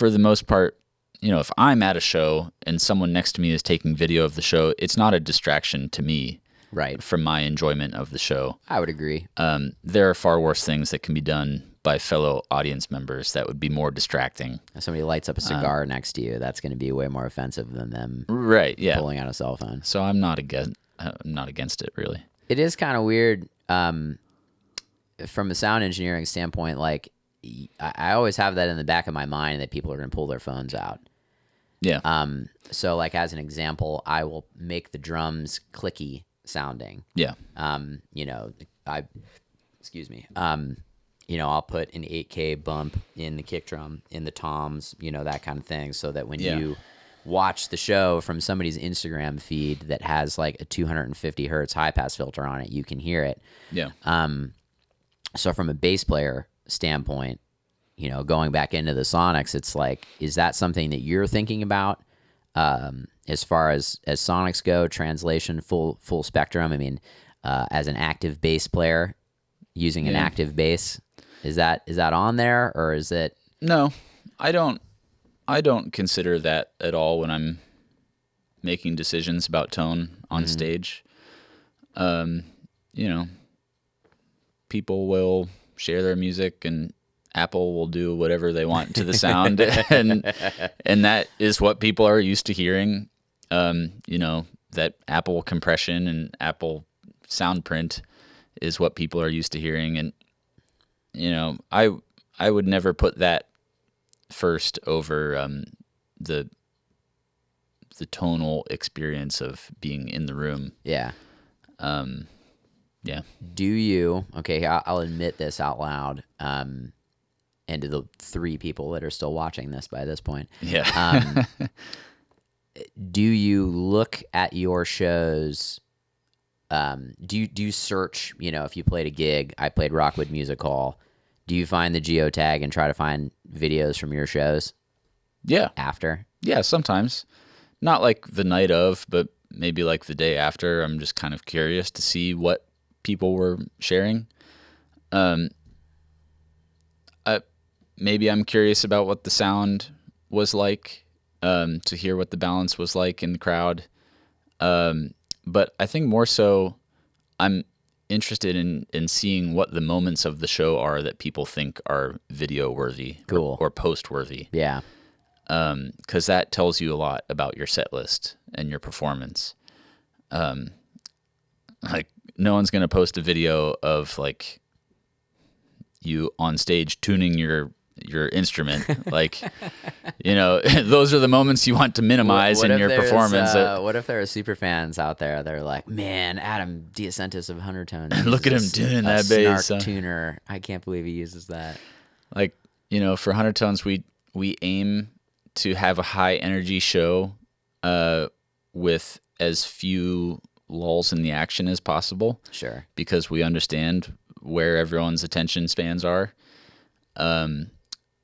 the most part, if I'm at a show and someone next to me is taking video of the show, it's not a distraction to me. Right. From my enjoyment of the show. I would agree. There are far worse things that can be done by fellow audience members that would be more distracting. If somebody lights up a cigar next to you, that's going to be way more offensive than them pulling out a cell phone. So I'm not against it, really. It is kind of weird from a sound engineering standpoint. Like, I always have that in the back of my mind that people are going to pull their phones out. Yeah. So like as an example, I will make the drums clicky sounding. Yeah. You know, excuse me. You know, I'll put an 8K bump in the kick drum, in the toms, you know, that kind of thing, so that when you watch the show from somebody's Instagram feed that has like a 250 hertz high pass filter on it, you can hear it. Yeah. So from a bass player standpoint, you know, going back into the sonics, it's like, is that something that you're thinking about as far as sonics go, translation, full spectrum? I mean, as an active bass player, using an active bass, is that on there, or is it? No, I don't consider that at all when I'm making decisions about tone on stage. You know, people will share their music and Apple will do whatever they want to the sound, and that is what people are used to hearing. You know, that Apple compression and Apple sound print is what people are used to hearing, and you know, I would never put that first over the tonal experience of being in the room. Yeah. Yeah. Do you? Okay, I'll admit this out loud. And to the 3 people that are still watching this by this point. Yeah. Do you look at your shows? Do you search, you know, if you played a gig, I played Rockwood Music Hall, do you find the geotag and try to find videos from your shows? Yeah. After? Yeah, sometimes. Not like the night of, but maybe like the day after. I'm just kind of curious to see what people were sharing. Maybe I'm curious about what the sound was like, to hear what the balance was like in the crowd. But I think more so I'm interested in seeing what the moments of the show are that people think are video worthy. Cool. or post worthy. Yeah. 'Cause that tells you a lot about your set list and your performance. Like no one's going to post a video of like you on stage tuning your instrument. Like, you know, those are the moments you want to minimize in your performance. What if there are super fans out there that are like, man, Adam DeAscentis of Huntertones, look at him tuning that bass. Snark tuner. I can't believe he uses that. Like, you know, for Huntertones, we aim to have a high energy show with as few lulls in the action as possible. Sure. Because we understand where everyone's attention spans are.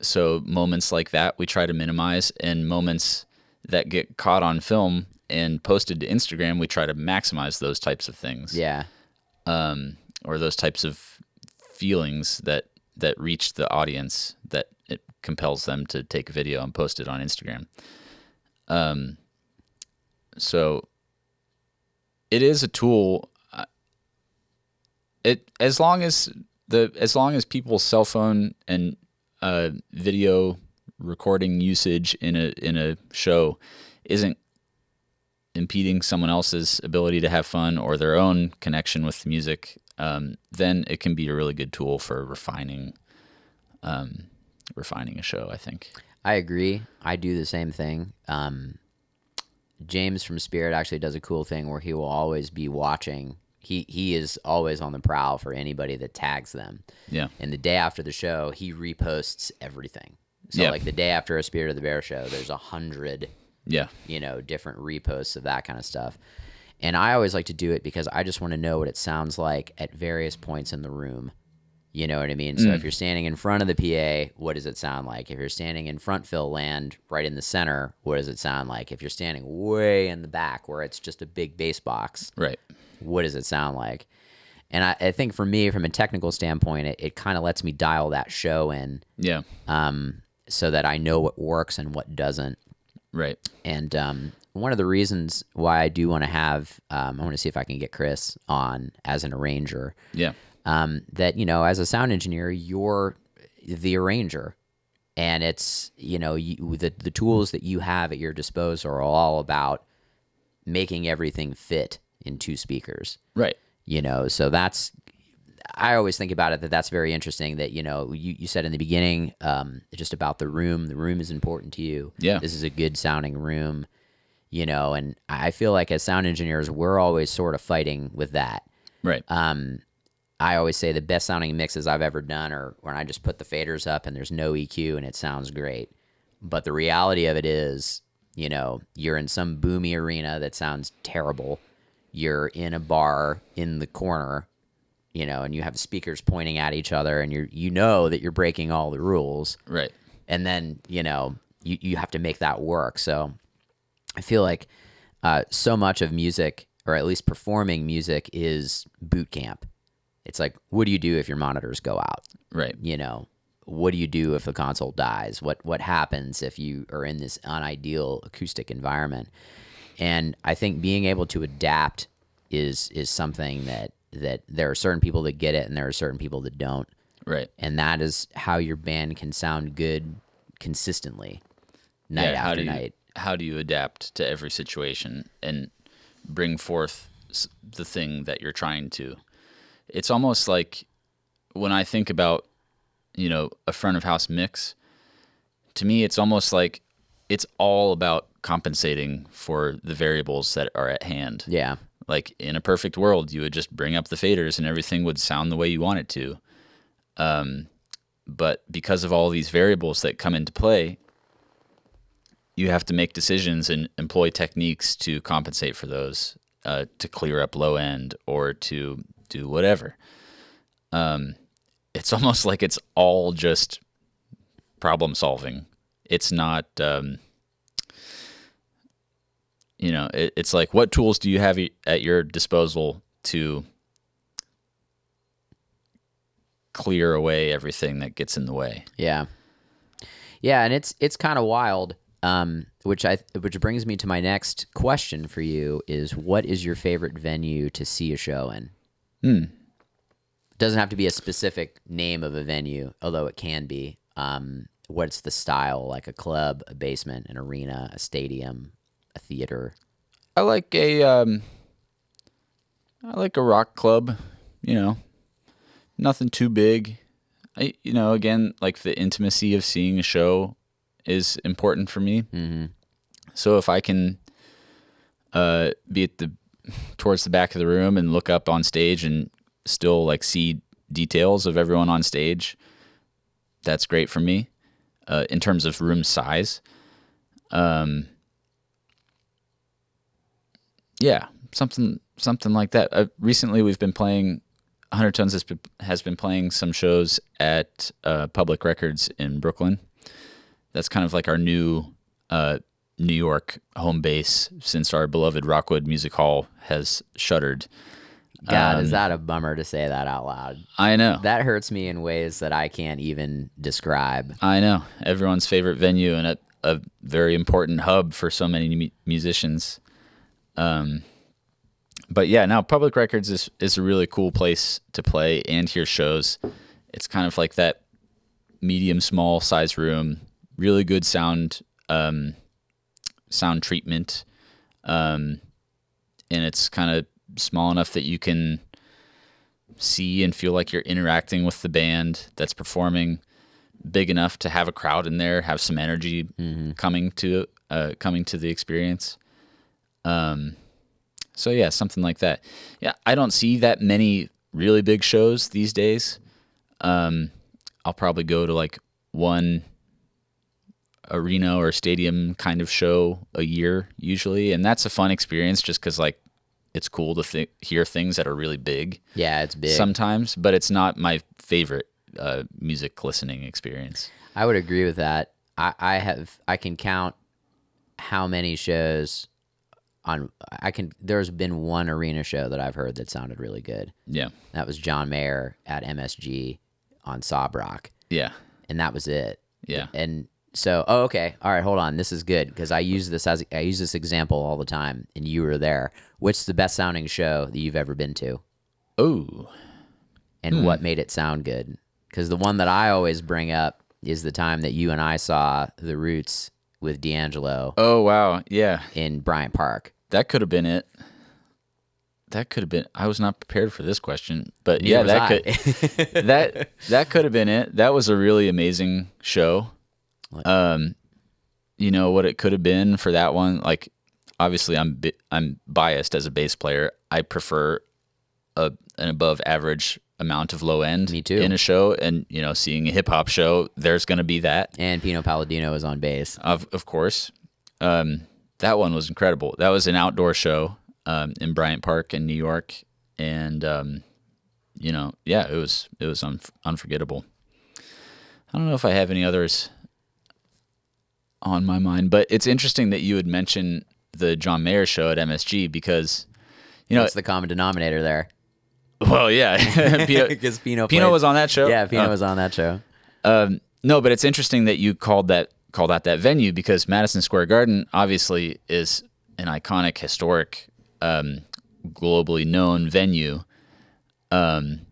So moments like that we try to minimize, and moments that get caught on film and posted to Instagram, we try to maximize those types of things. Yeah. Or those types of feelings that reach the audience, that it compels them to take a video and post it on Instagram. So it is a tool. As long as people's cell phone and video recording usage in a show isn't impeding someone else's ability to have fun or their own connection with the music, then it can be a really good tool for refining a show, I think. I agree. I do the same thing. James from Spirit actually does a cool thing where he will always be watching. He is always on the prowl for anybody that tags them. Yeah. And the day after the show, he reposts everything. So like the day after a Spirit of the Bear show, there's 100, you know, different reposts of that kind of stuff. And I always like to do it because I just want to know what it sounds like at various points in the room. You know what I mean? So if you're standing in front of the PA, what does it sound like? If you're standing in front fill land right in the center, what does it sound like? If you're standing way in the back where it's just a big bass box, right, what does it sound like? And I think for me, from a technical standpoint, it kind of lets me dial that show in. Yeah. So that I know what works and what doesn't. Right. And one of the reasons why I do want to have, I want to see if I can get Chris on as an arranger. Yeah. That, you know, as a sound engineer, you're the arranger. And it's, you know, the tools that you have at your disposal are all about making everything fit in 2 speakers. Right. You know, so that's, I always think about it that's very interesting that, you said in the beginning, just about the room. The room is important to you. Yeah. This is a good sounding room, and I feel like as sound engineers, we're always sort of fighting with that. Right. I always say the best sounding mixes I've ever done are when I just put the faders up and there's no EQ and it sounds great. But the reality of it is, you're in some boomy arena that sounds terrible. You're in a bar in the corner, and you have speakers pointing at each other, and you know that you're breaking all the rules. Right. And then, you have to make that work. So I feel like so much of music, or at least performing music, is boot camp. It's like, what do you do if your monitors go out? Right. What do you do if the console dies? What happens if you are in this unideal acoustic environment? And I think being able to adapt is something that there are certain people that get it and there are certain people that don't. Right. And that is how your band can sound good consistently, night after night. How do you adapt to every situation and bring forth the thing that you're trying to? It's almost like when I think about, a front of house mix, to me, it's almost like it's all about compensating for the variables that are at hand. Yeah. Like in a perfect world, you would just bring up the faders and everything would sound the way you want it to. But because of all these variables that come into play, you have to make decisions and employ techniques to compensate for those, to clear up low end or to do whatever. It's almost like it's all just problem solving. It's not, it's like, what tools do you have at your disposal to clear away everything that gets in the way? Yeah. Yeah, and it's kind of wild, which brings me to my next question for you is, what is your favorite venue to see a show in? It doesn't have to be a specific name of a venue, although it can be. What's the style, like a club, a basement, an arena, a stadium, a theater? I like a rock club, nothing too big. Again, like the intimacy of seeing a show is important for me. Mm-hmm. So if I can be towards the back of the room and look up on stage and still like see details of everyone on stage, that's great for me. In terms of room size, yeah, something like that. Recently, we've been playing. Huntertones has been playing some shows at Public Records in Brooklyn. That's kind of like our new New York home base since our beloved Rockwood Music Hall has shuttered. God, is that a bummer to say that out loud? I know. That hurts me in ways that I can't even describe. I know. Everyone's favorite venue and a very important hub for so many musicians. But yeah, now Public Records is a really cool place to play and hear shows. It's kind of like that medium small size room, really good sound treatment, and it's kind of small enough that you can see and feel like you're interacting with the band that's performing, big enough to have a crowd in there, have some energy coming to the experience. So yeah, something like that. Yeah, I don't see that many really big shows these days. I'll probably go to like one arena or stadium kind of show a year usually, and that's a fun experience just because like it's cool to hear things that are really big. Yeah, it's big sometimes, but it's not my favorite music listening experience. I would agree with that. I can count how many shows there's been one arena show that I've heard that sounded really good. Yeah. That was John Mayer at MSG on Sob Rock. Yeah. And that was it. Yeah. And so, okay. All right, hold on. This is good because I use this example all the time and you were there. What's the best sounding show that you've ever been to? Oh. And what made it sound good? Because the one that I always bring up is the time that you and I saw The Roots with D'Angelo. Oh, wow. Yeah. In Bryant Park. That could have been it. that could have been. I was not prepared for this question, but Neither was that I. could that could have been it. That was a really amazing show. You know what it could have been for that one. Like, obviously, I'm biased as a bass player. I prefer an above average amount of low end. Me too. In a show, and you know, seeing a hip hop show, there's going to be that. And Pino Palladino is on bass. Of course. That one was incredible. That was an outdoor show in Bryant Park in New York, and you know, yeah, it was unforgettable. I don't know if I have any others on my mind, but it's interesting that you would mention the John Mayer show at MSG because, you know, What's the common denominator there? well, yeah, Because Pino was on that show. Yeah, Pino was on that show. No, but it's interesting that you called out that venue because Madison Square Garden obviously is an iconic, historic, globally known venue. And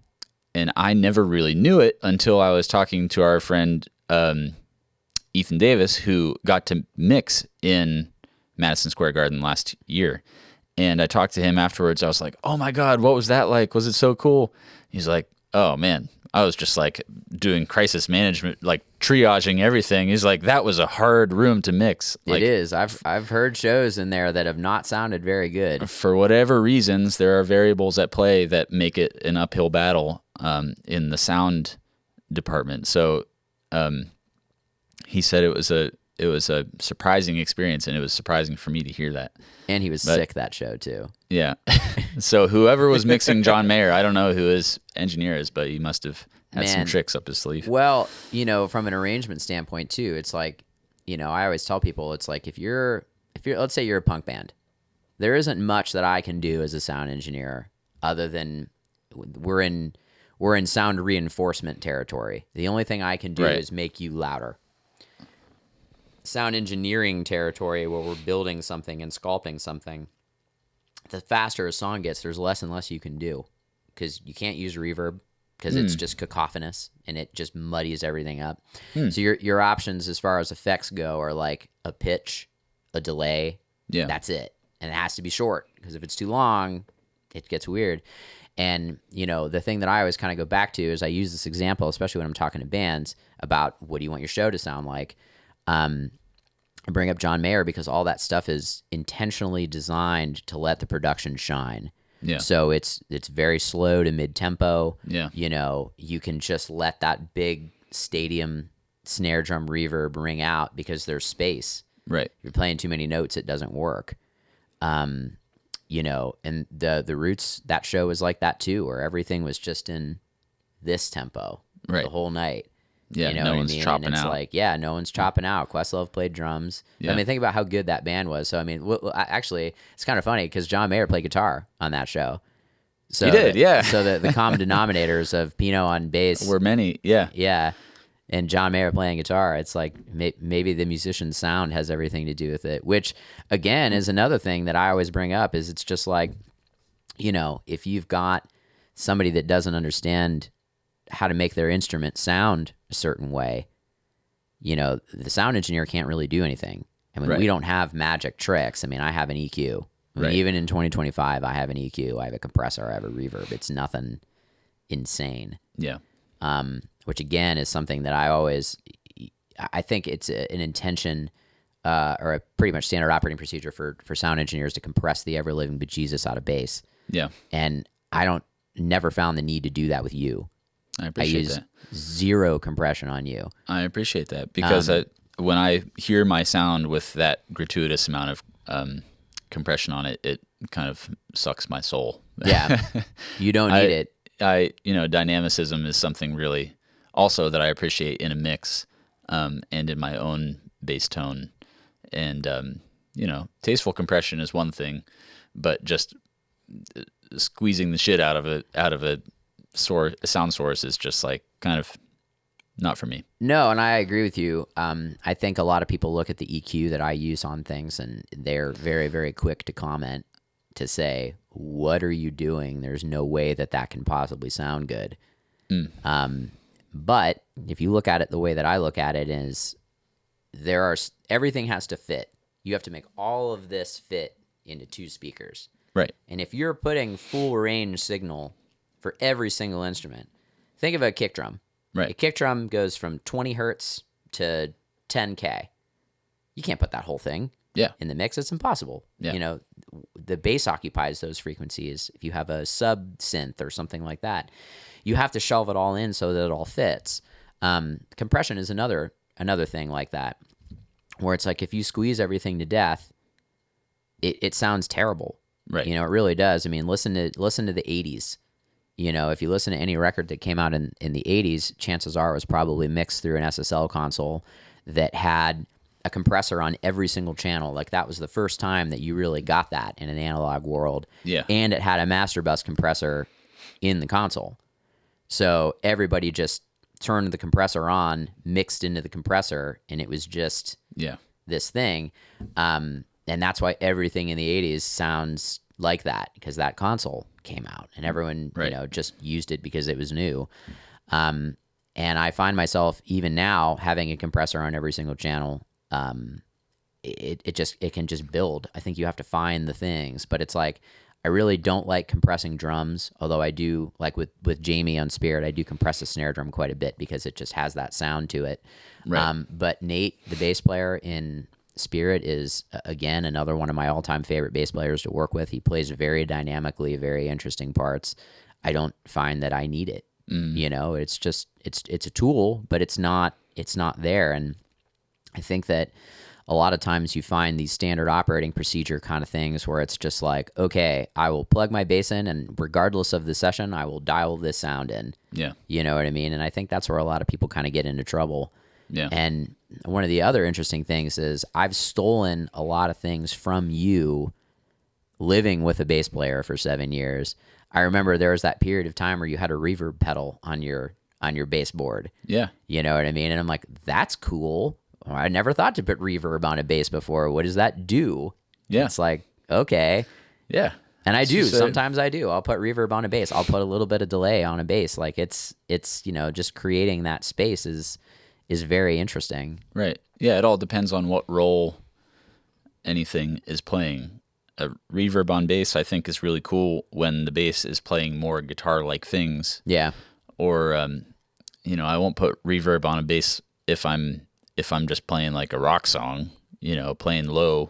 I never really knew it until I was talking to our friend Ethan Davis, who got to mix in Madison Square Garden last year. And I talked to him afterwards. I was like, oh my God, what was that like? Was it so cool? He's like, oh man, I was just like doing crisis management, like triaging everything. He's like, that was a hard room to mix. Like, it is. I've heard shows in there that have not sounded very good. For whatever reasons, there are variables at play that make it an uphill battle in the sound department. So he said it was a surprising experience, and it was surprising for me to hear that. And he was sick that show too. Yeah. So whoever was mixing John Mayer, I don't know who his engineer is, but he must have had some tricks up his sleeve. Well, you know, from an arrangement standpoint too, it's like, you know, I always tell people, it's like if you're let's say you're a punk band, there isn't much that I can do as a sound engineer other than we're in sound reinforcement territory. The only thing I can do is make you louder. Sound engineering territory where we're building something and sculpting something, the faster a song gets, there's less and less you can do because you can't use reverb because it's just cacophonous and it just muddies everything up. So your options as far as effects go are like a pitch, a delay. Yeah. That's it. And it has to be short because if it's too long, it gets weird. And, you know, the thing that I always kind of go back to is I use this example, especially when I'm talking to bands about what do you want your show to sound like. I bring up John Mayer because all that stuff is intentionally designed to let the production shine. Yeah. So it's very slow to mid-tempo. Yeah. You know, you can just let that big stadium snare drum reverb ring out because there's space. Right. If you're playing too many notes, it doesn't work. You know, and the Roots, that show was like that too, where everything was just in this tempo the whole night. Yeah, you know no what one's I mean? chopping and it's out. like, yeah, no one's chopping out. Questlove played drums. Yeah. I mean, think about how good that band was. So, I mean, actually, it's kind of funny because John Mayer played guitar on that show. So he did, yeah. So the common denominators of Pino on bass were many, yeah. Yeah. And John Mayer playing guitar, it's like maybe the musician's sound has everything to do with it, which, again, is another thing that I always bring up is it's just like, you know, if you've got somebody that doesn't understand how to make their instrument sound a certain way, you know, the sound engineer can't really do anything. I mean, we don't have magic tricks. I mean, I have an EQ. I mean, even in 2025, I have an EQ. I have a compressor. I have a reverb. It's nothing insane. Yeah. Which, again, is something that I think it's an intention or a pretty much standard operating procedure for sound engineers to compress the ever-living bejesus out of bass. Yeah. And I never found the need to do that with you. I appreciate use that. Zero compression on you. I appreciate that because when I hear my sound with that gratuitous amount of compression on it, it kind of sucks my soul. Yeah. You don't need it. Dynamicism is something really also that I appreciate in a mix and in my own bass tone. And, tasteful compression is one thing, but just squeezing the shit out of a sound source is just like kind of not for me. No, and I agree with you. I think a lot of people look at the EQ that I use on things and they're very, very quick to comment to say, what are you doing? There's no way that can possibly sound good. But if you look at it the way that I look at it is everything has to fit. You have to make all of this fit into two speakers. Right. And if you're putting full range signal for every single instrument, think of a kick drum. Right. A kick drum goes from 20 hertz to 10K. You can't put that whole thing in the mix. It's impossible. Yeah. You know, the bass occupies those frequencies. If you have a sub synth or something like that, you have to shelve it all in so that it all fits. Compression is another thing like that, where it's like if you squeeze everything to death, it sounds terrible. Right. You know, it really does. I mean, listen to the 80s. You know, if you listen to any record that came out in the 80s, chances are it was probably mixed through an SSL console that had a compressor on every single channel. Like, that was the first time that you really got that in an analog world. Yeah. And it had a master bus compressor in the console. So everybody just turned the compressor on, mixed into the compressor, and it was just this thing. And that's why everything in the 80s sounds like that, because that console came out and everyone you know, just used it because it was new. And I find myself even now having a compressor on every single channel. It can just build. I think you have to find the things, but it's like, I really don't like compressing drums, although I do, like with Jamie on Spirit, I do compress the snare drum quite a bit because it just has that sound to it. Right. But Nate, the bass player in Spirit, is, again, another one of my all-time favorite bass players to work with. He plays very dynamically, very interesting parts. I don't find that I need it. You know, it's just, it's a tool, but it's not there. And I think that a lot of times you find these standard operating procedure kind of things where it's just like, okay, I will plug my bass in, and regardless of the session, I will dial this sound in. Yeah. You know what I mean? And I think that's where a lot of people kind of get into trouble. Yeah. And one of the other interesting things is I've stolen a lot of things from you living with a bass player for 7 years. I remember there was that period of time where you had a reverb pedal on your bass board. Yeah. You know what I mean? And I'm like, that's cool. I never thought to put reverb on a bass before. What does that do? Yeah. It's like, okay. Yeah. And I do. Sometimes I do. I'll put reverb on a bass. I'll put a little bit of delay on a bass. Like, it's you know, just creating that space is very interesting. Right. Yeah, it all depends on what role anything is playing. A reverb on bass, I think, is really cool when the bass is playing more guitar-like things. Yeah. Or, you know, I won't put reverb on a bass if I'm just playing like a rock song, you know, playing low.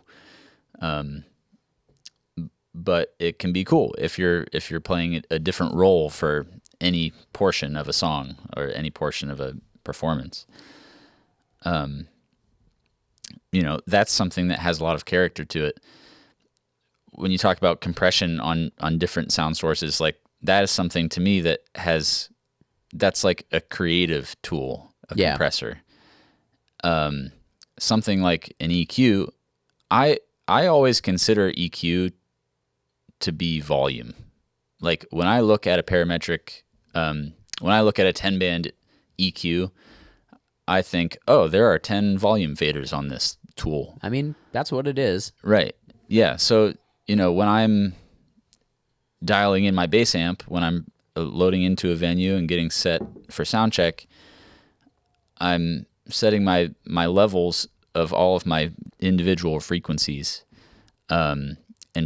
But it can be cool if you're playing a different role for any portion of a song or any portion of a performance. You know, that's something that has a lot of character to it. When you talk about compression on different sound sources, like, that is something to me that's like a creative tool, a compressor. Something like an EQ, I always consider EQ to be volume. Like, when I look at a parametric, when I look at a 10-band EQ, I think, oh, there are 10 volume faders on this tool. I mean, that's what it is. Right. Yeah. So, you know, when I'm dialing in my bass amp, when I'm loading into a venue and getting set for sound check, I'm setting my levels of all of my individual frequencies, and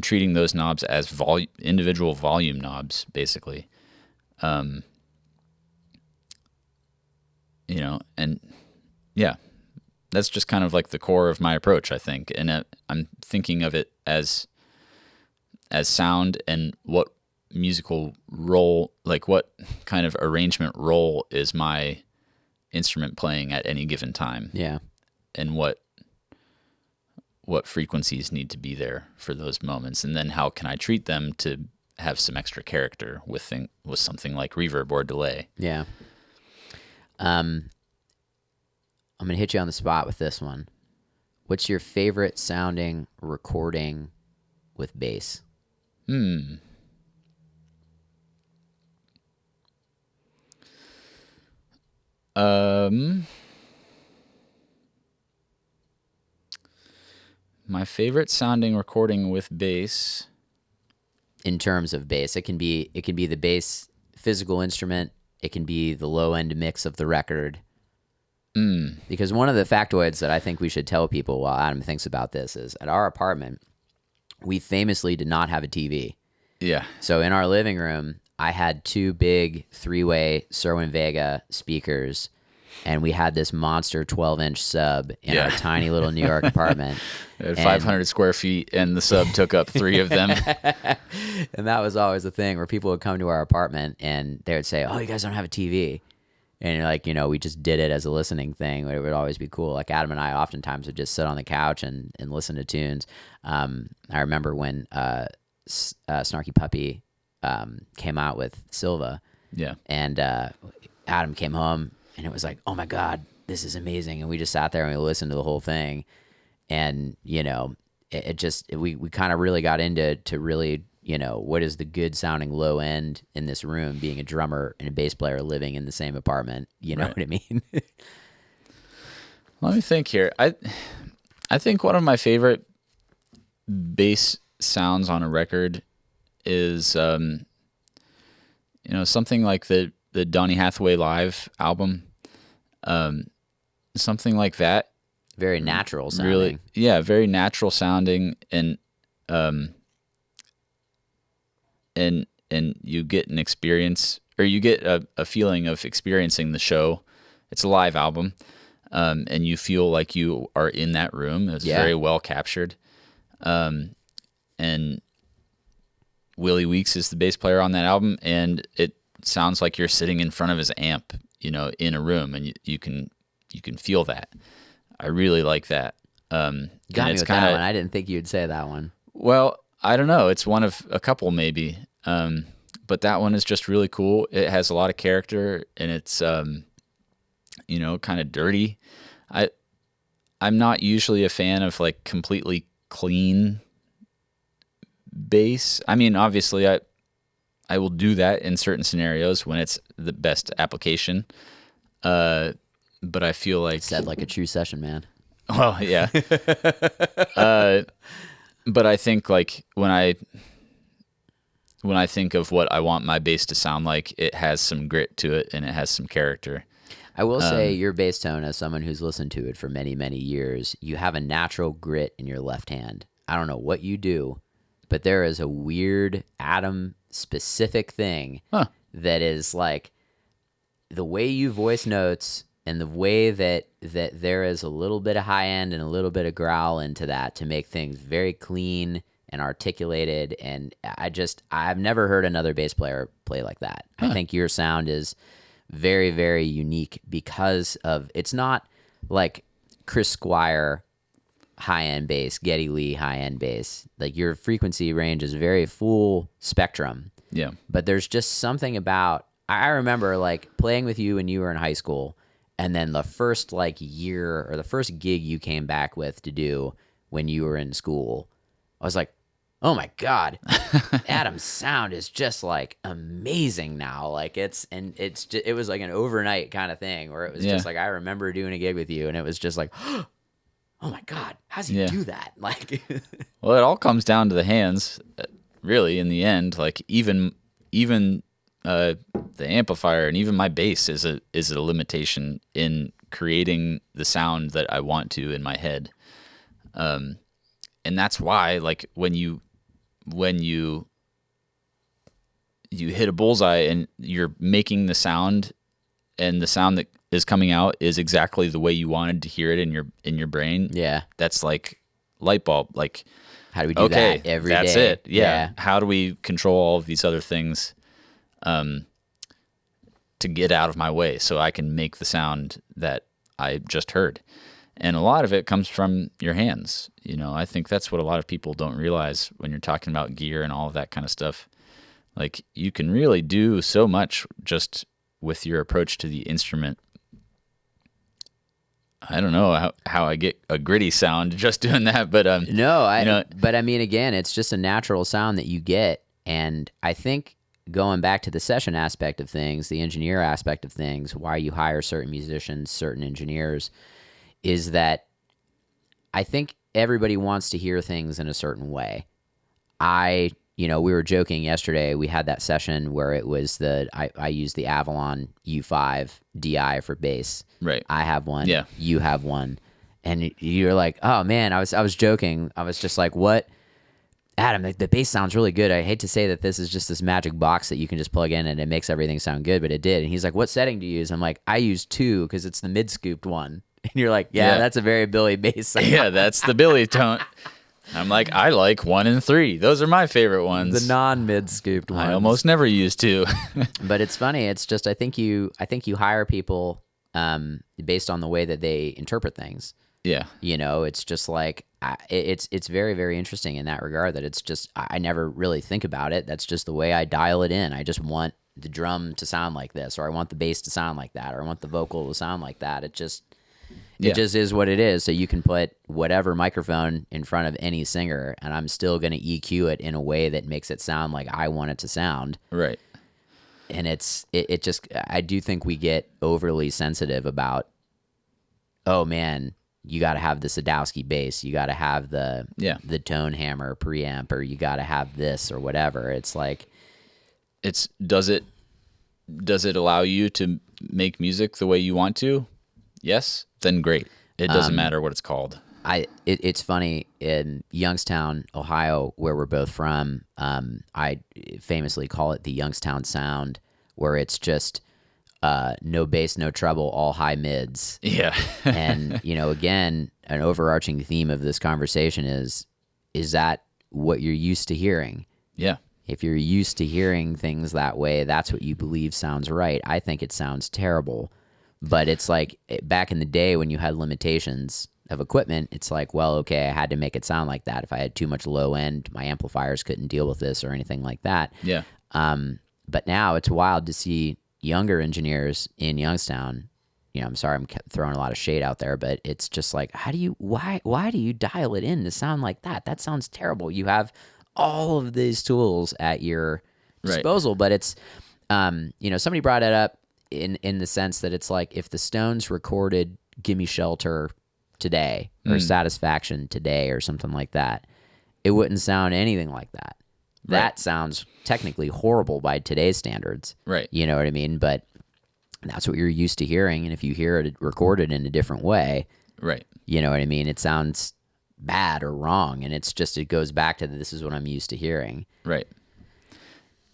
treating those knobs as individual volume knobs, basically. You know, and yeah, that's just kind of like the core of my approach, I think. And I'm thinking of it as sound and what musical role, like what kind of arrangement role is my instrument playing at any given time. Yeah. And what frequencies need to be there for those moments, and then how can I treat them to have some extra character with something like reverb or delay. Yeah. I'm going to hit you on the spot with this one. What's your favorite sounding recording with bass? My favorite sounding recording with bass. In terms of bass, it can be the bass physical instrument. It can be the low end mix of the record. Because one of the factoids that I think we should tell people while Adam thinks about this is, at our apartment, we famously did not have a TV. Yeah. So in our living room, I had 2 big 3-way Cerwin-Vega speakers, and we had this monster 12-inch sub in our tiny little New York apartment. It had 500 square feet, and the sub took up 3 of them. And that was always the thing where people would come to our apartment, and they would say, "Oh, you guys don't have a TV." And like, we just did it as a listening thing. It would always be cool. Like Adam and I oftentimes would just sit on the couch and listen to tunes. I remember when Snarky Puppy came out with Silva. Yeah. And Adam came home, and it was like, "Oh my God, this is amazing." And we just sat there and we listened to the whole thing. And, we kind of really got into really, what is the good sounding low end in this room, being a drummer and a bass player living in the same apartment. You know what I mean? Let me think here. I think one of my favorite bass sounds on a record is, something like the Donny Hathaway Live album. Something like that. Very natural sounding. Really, yeah, very natural sounding, and you get an experience, or you get a feeling of experiencing the show. It's a live album, and you feel like you are in that room. It's very well captured. And Willie Weeks is the bass player on that album, and it sounds like you're sitting in front of his amp, in a room, and you can feel that. I really like that. Got me with that one. I didn't think you'd say that one. Well, I don't know. It's one of a couple maybe. But that one is just really cool. It has a lot of character, and it's, kind of dirty. I'm not usually a fan of like completely clean bass. I mean, obviously I will do that in certain scenarios when it's the best application. But I feel like... Said like a true session man. Well, yeah. But I think like when I think of what I want my bass to sound like, it has some grit to it and it has some character. I will say your bass tone, as someone who's listened to it for many, many years, you have a natural grit in your left hand. I don't know what you do, but there is a weird Adam-specific thing that is like the way you voice notes and the way that there is a little bit of high end and a little bit of growl into that to make things very clean and articulated. And I've never heard another bass player play like that. I think your sound is very, very unique because of, it's not like Chris Squire high-end bass, Geddy Lee high-end bass. Like your frequency range is very full spectrum. Yeah. But there's just something about, I remember like playing with you when you were in high school, and then the first like year or the first gig you came back with to do when you were in school, I was like, oh my God, Adam's sound is just like amazing now. Like it was like an overnight kind of thing where it was just like, I remember doing a gig with you and it was just like, oh my God, how's he do that? Like, well, it all comes down to the hands, really. In the end, like even the amplifier and even my bass is a limitation in creating the sound that I want to in my head. And that's why, like, when you hit a bullseye and you're making the sound, and the sound that is coming out is exactly the way you wanted to hear it in your brain. Yeah, that's like light bulb. Like, how do we do that every day? That's it. Yeah. How do we control all of these other things to get out of my way so I can make the sound that I just heard? And a lot of it comes from your hands. I think that's what a lot of people don't realize when you're talking about gear and all of that kind of stuff. Like, you can really do so much just with your approach to the instrument. I don't know how I get a gritty sound just doing that, but but I mean, again, it's just a natural sound that you get. And I think going back to the session aspect of things, the engineer aspect of things, why you hire certain musicians, certain engineers, is that I think everybody wants to hear things in a certain way. We were joking yesterday. We had that session where it was I used the Avalon U5 DI for bass. Right. I have one. Yeah. You have one. And you're like, oh man, I was joking. I was just like, what Adam, the bass sounds really good. I hate to say that this is just this magic box that you can just plug in and it makes everything sound good, but it did. And he's like, what setting do you use? I'm like, I use 2 because it's the mid-scooped one. And you're like, yeah, that's a very Billy bass sound. Yeah, that's the Billy tone. I'm like, I like 1 and 3. Those are my favorite ones. The non-mid-scooped ones. I almost never use 2. But it's funny. It's just I think you hire people based on the way that they interpret things. Yeah. You know, it's just like it's very, very interesting in that regard that it's just I never really think about it. That's just the way I dial it in. I just want the drum to sound like this, or I want the bass to sound like that, or I want the vocal to sound like that. It just is what it is. So you can put whatever microphone in front of any singer, and I'm still going to EQ it in a way that makes it sound like I want it to sound. Right. And it just I do think we get overly sensitive about, oh man, you got to have the Sadowski bass, you got to have the tone hammer preamp, or you got to have this or whatever. It's like, does it allow you to make music the way you want to? Yes, then great. It doesn't matter what it's called. It's funny, in Youngstown, Ohio, where we're both from, I famously call it the Youngstown sound, where it's just no bass, no treble, all high mids. Yeah. And, you know, again, an overarching theme of this conversation is that what you're used to hearing? Yeah. If you're used to hearing things that way, that's what you believe sounds right. I think it sounds terrible. But it's like back in the day when you had limitations of equipment, it's like, well, okay, I had to make it sound like that. If I had too much low end, my amplifiers couldn't deal with this or anything like that. Yeah. But now it's wild to see younger engineers in Youngstown. You know, I'm sorry, I'm throwing a lot of shade out there, but it's just like, why do you dial it in to sound like that? That sounds terrible. You have all of these tools at your disposal, but it's, you know, somebody brought it up in the sense that it's like, if the Stones recorded Gimme Shelter today or Satisfaction today or something like that, it wouldn't sound anything like that. Right. That sounds technically horrible by today's standards. Right. You know what I mean? But that's what you're used to hearing. And if you hear it recorded in a different way, right. You know what I mean? It sounds bad or wrong. And it's just, it goes back to this is what I'm used to hearing. Right.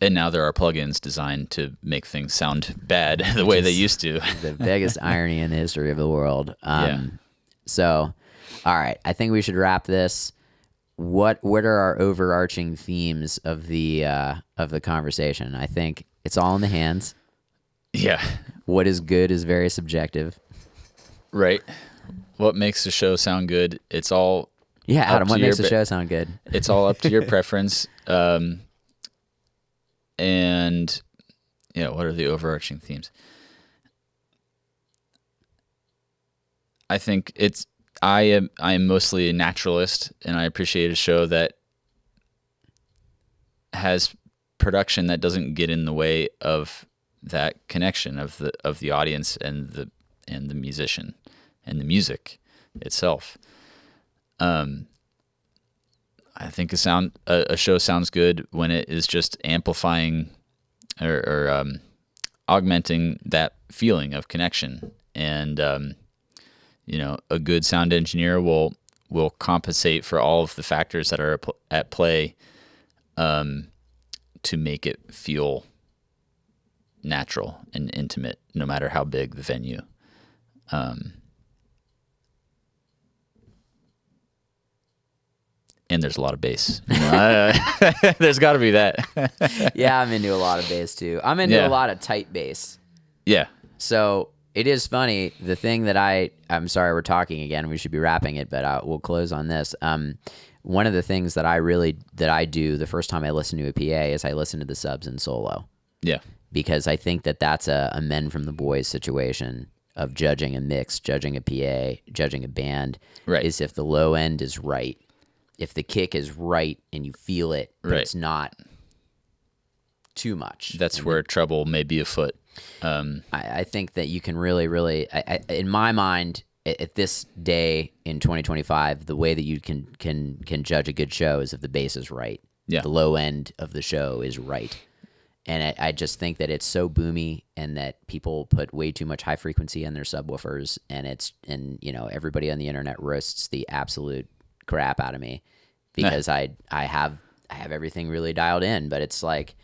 And now there are plugins designed to make things sound bad the way they used to. The biggest irony in the history of the world. So, all right, I think we should wrap this. What are our overarching themes of the conversation? I think it's all in the hands. Yeah. What is good is very subjective. Right. What makes the show sound good? It's all Adam, what makes the show sound good? It's all up to your preference. And what are the overarching themes? I think I am mostly a naturalist, and I appreciate a show that has production that doesn't get in the way of that connection of the audience and the musician and the music itself. I think a show sounds good when it is just amplifying or augmenting that feeling of connection. And a good sound engineer will compensate for all of the factors that are at play to make it feel natural and intimate, no matter how big the venue. And there's a lot of bass. There's got to be that. Yeah, I'm into a lot of bass too. I'm into a lot of tight bass. Yeah. So it is funny. The thing that I'm sorry, we're talking again. We should be wrapping it, but we'll close on this. One of the things that I do the first time I listen to a PA is I listen to the subs in solo. Yeah. Because I think that that's a men from the boys situation of judging a mix, judging a PA, judging a band. Right. Is if the low end is right. If the kick is right and you feel it, but it's not too much. That's where trouble may be afoot. I think that you can really, really, in my mind, at this day in 2025, the way that you can judge a good show is if the bass is right. Yeah. The low end of the show is right. And I just think that it's so boomy and that people put way too much high frequency in their subwoofers, and everybody on the internet roasts the absolute crap out of me because I have I have everything really dialed in, but it's like,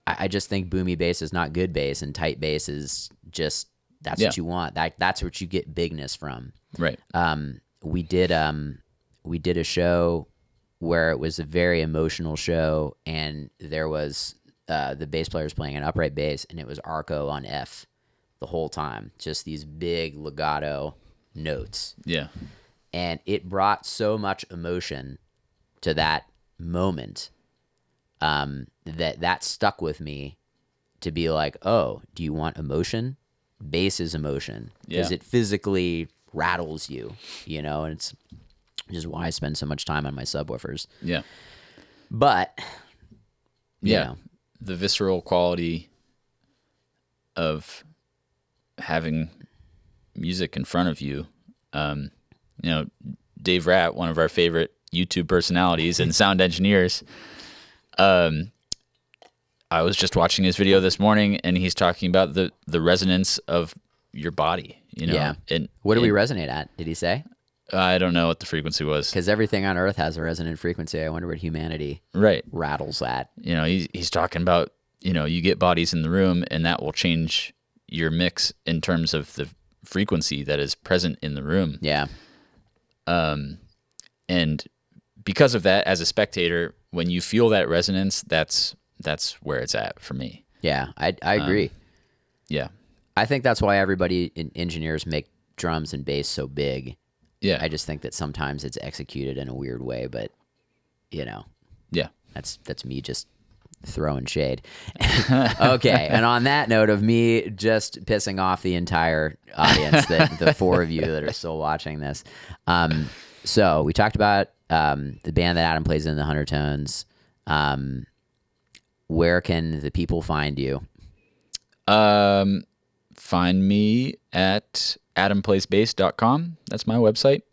I just think boomy bass is not good bass, and tight bass is just, that's what you want. That's what you get bigness from. Right. We did a show where it was a very emotional show, and there was the bass player was playing an upright bass, and it was arco on F the whole time, just these big legato notes. Yeah. And it brought so much emotion to that moment that stuck with me, to be like, oh, do you want emotion? Bass is emotion, because it physically rattles you, and it's just why I spend so much time on my subwoofers. Yeah. But, you know. The visceral quality of having music in front of you. Dave Ratt, one of our favorite YouTube personalities and sound engineers, I was just watching his video this morning, and he's talking about the resonance of your body, Yeah. And what do we resonate at, did he say? I don't know what the frequency was. Because everything on Earth has a resonant frequency. I wonder what humanity rattles at. He's talking about, you get bodies in the room, and that will change your mix in terms of the frequency that is present in the room. Yeah. And because of that, as a spectator, when you feel that resonance, that's where it's at for me. Yeah, I agree. Yeah. I think that's why engineers make drums and bass so big. Yeah. I just think that sometimes it's executed in a weird way, but Yeah. That's me just throwing shade. Okay, and on that note of me just pissing off the entire audience, the four of you that are still watching this. So we talked about the band that Adam plays in, the Huntertones. Where can the people find you? Find me at adamplaysbass.com. That's my website,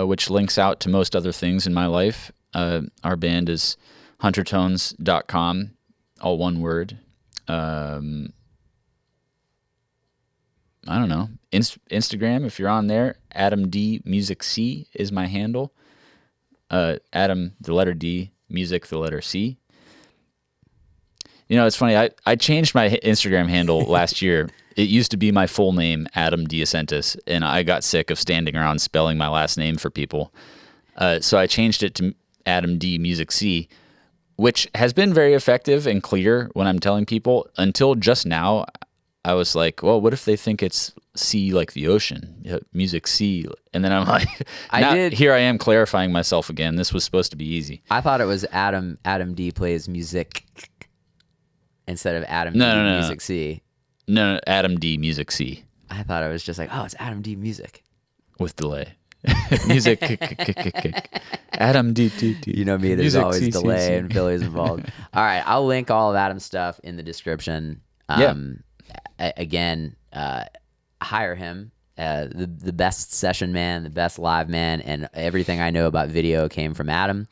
which links out to most other things in my life. Our band is huntertones.com, all one word. I don't know. Instagram, if you're on there, Adam D Music C is my handle. Adam, the letter D, music, the letter C. It's funny. I changed my Instagram handle last year. It used to be my full name, Adam DeAscentis, and I got sick of standing around spelling my last name for people. So I changed it to Adam D Music C, which has been very effective and clear when I'm telling people. Until just now, I was like, well, what if they think it's C like the ocean, Music C? And then I'm like, here I am clarifying myself again. This was supposed to be easy. I thought it was Adam D plays music instead of Adam D Music C. No, Adam D Music C. I thought it was just like, oh, it's Adam D Music. With delay. Music. Adam D. You know me, there's always delay and Phillies involved. All right, I'll link all of Adam's stuff in the description. Again, hire him. The best session man, the best live man, and everything I know about video came from Adam.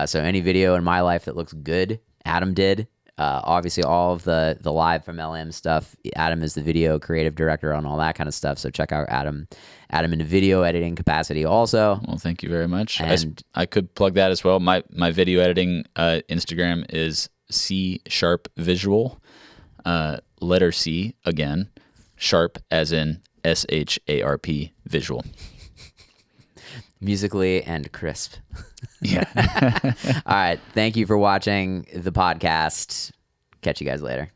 So any video in my life that looks good, Adam did. Obviously, all of the live from LM stuff, Adam is the video creative director on all that kind of stuff. So check out Adam in the video editing capacity also. Well, thank you very much. And I could plug that as well. My video editing Instagram is C Sharp Visual, letter C again, sharp as in SHARP visual. Musically and crisp. Yeah. All right. Thank you for watching the podcast. Catch you guys later.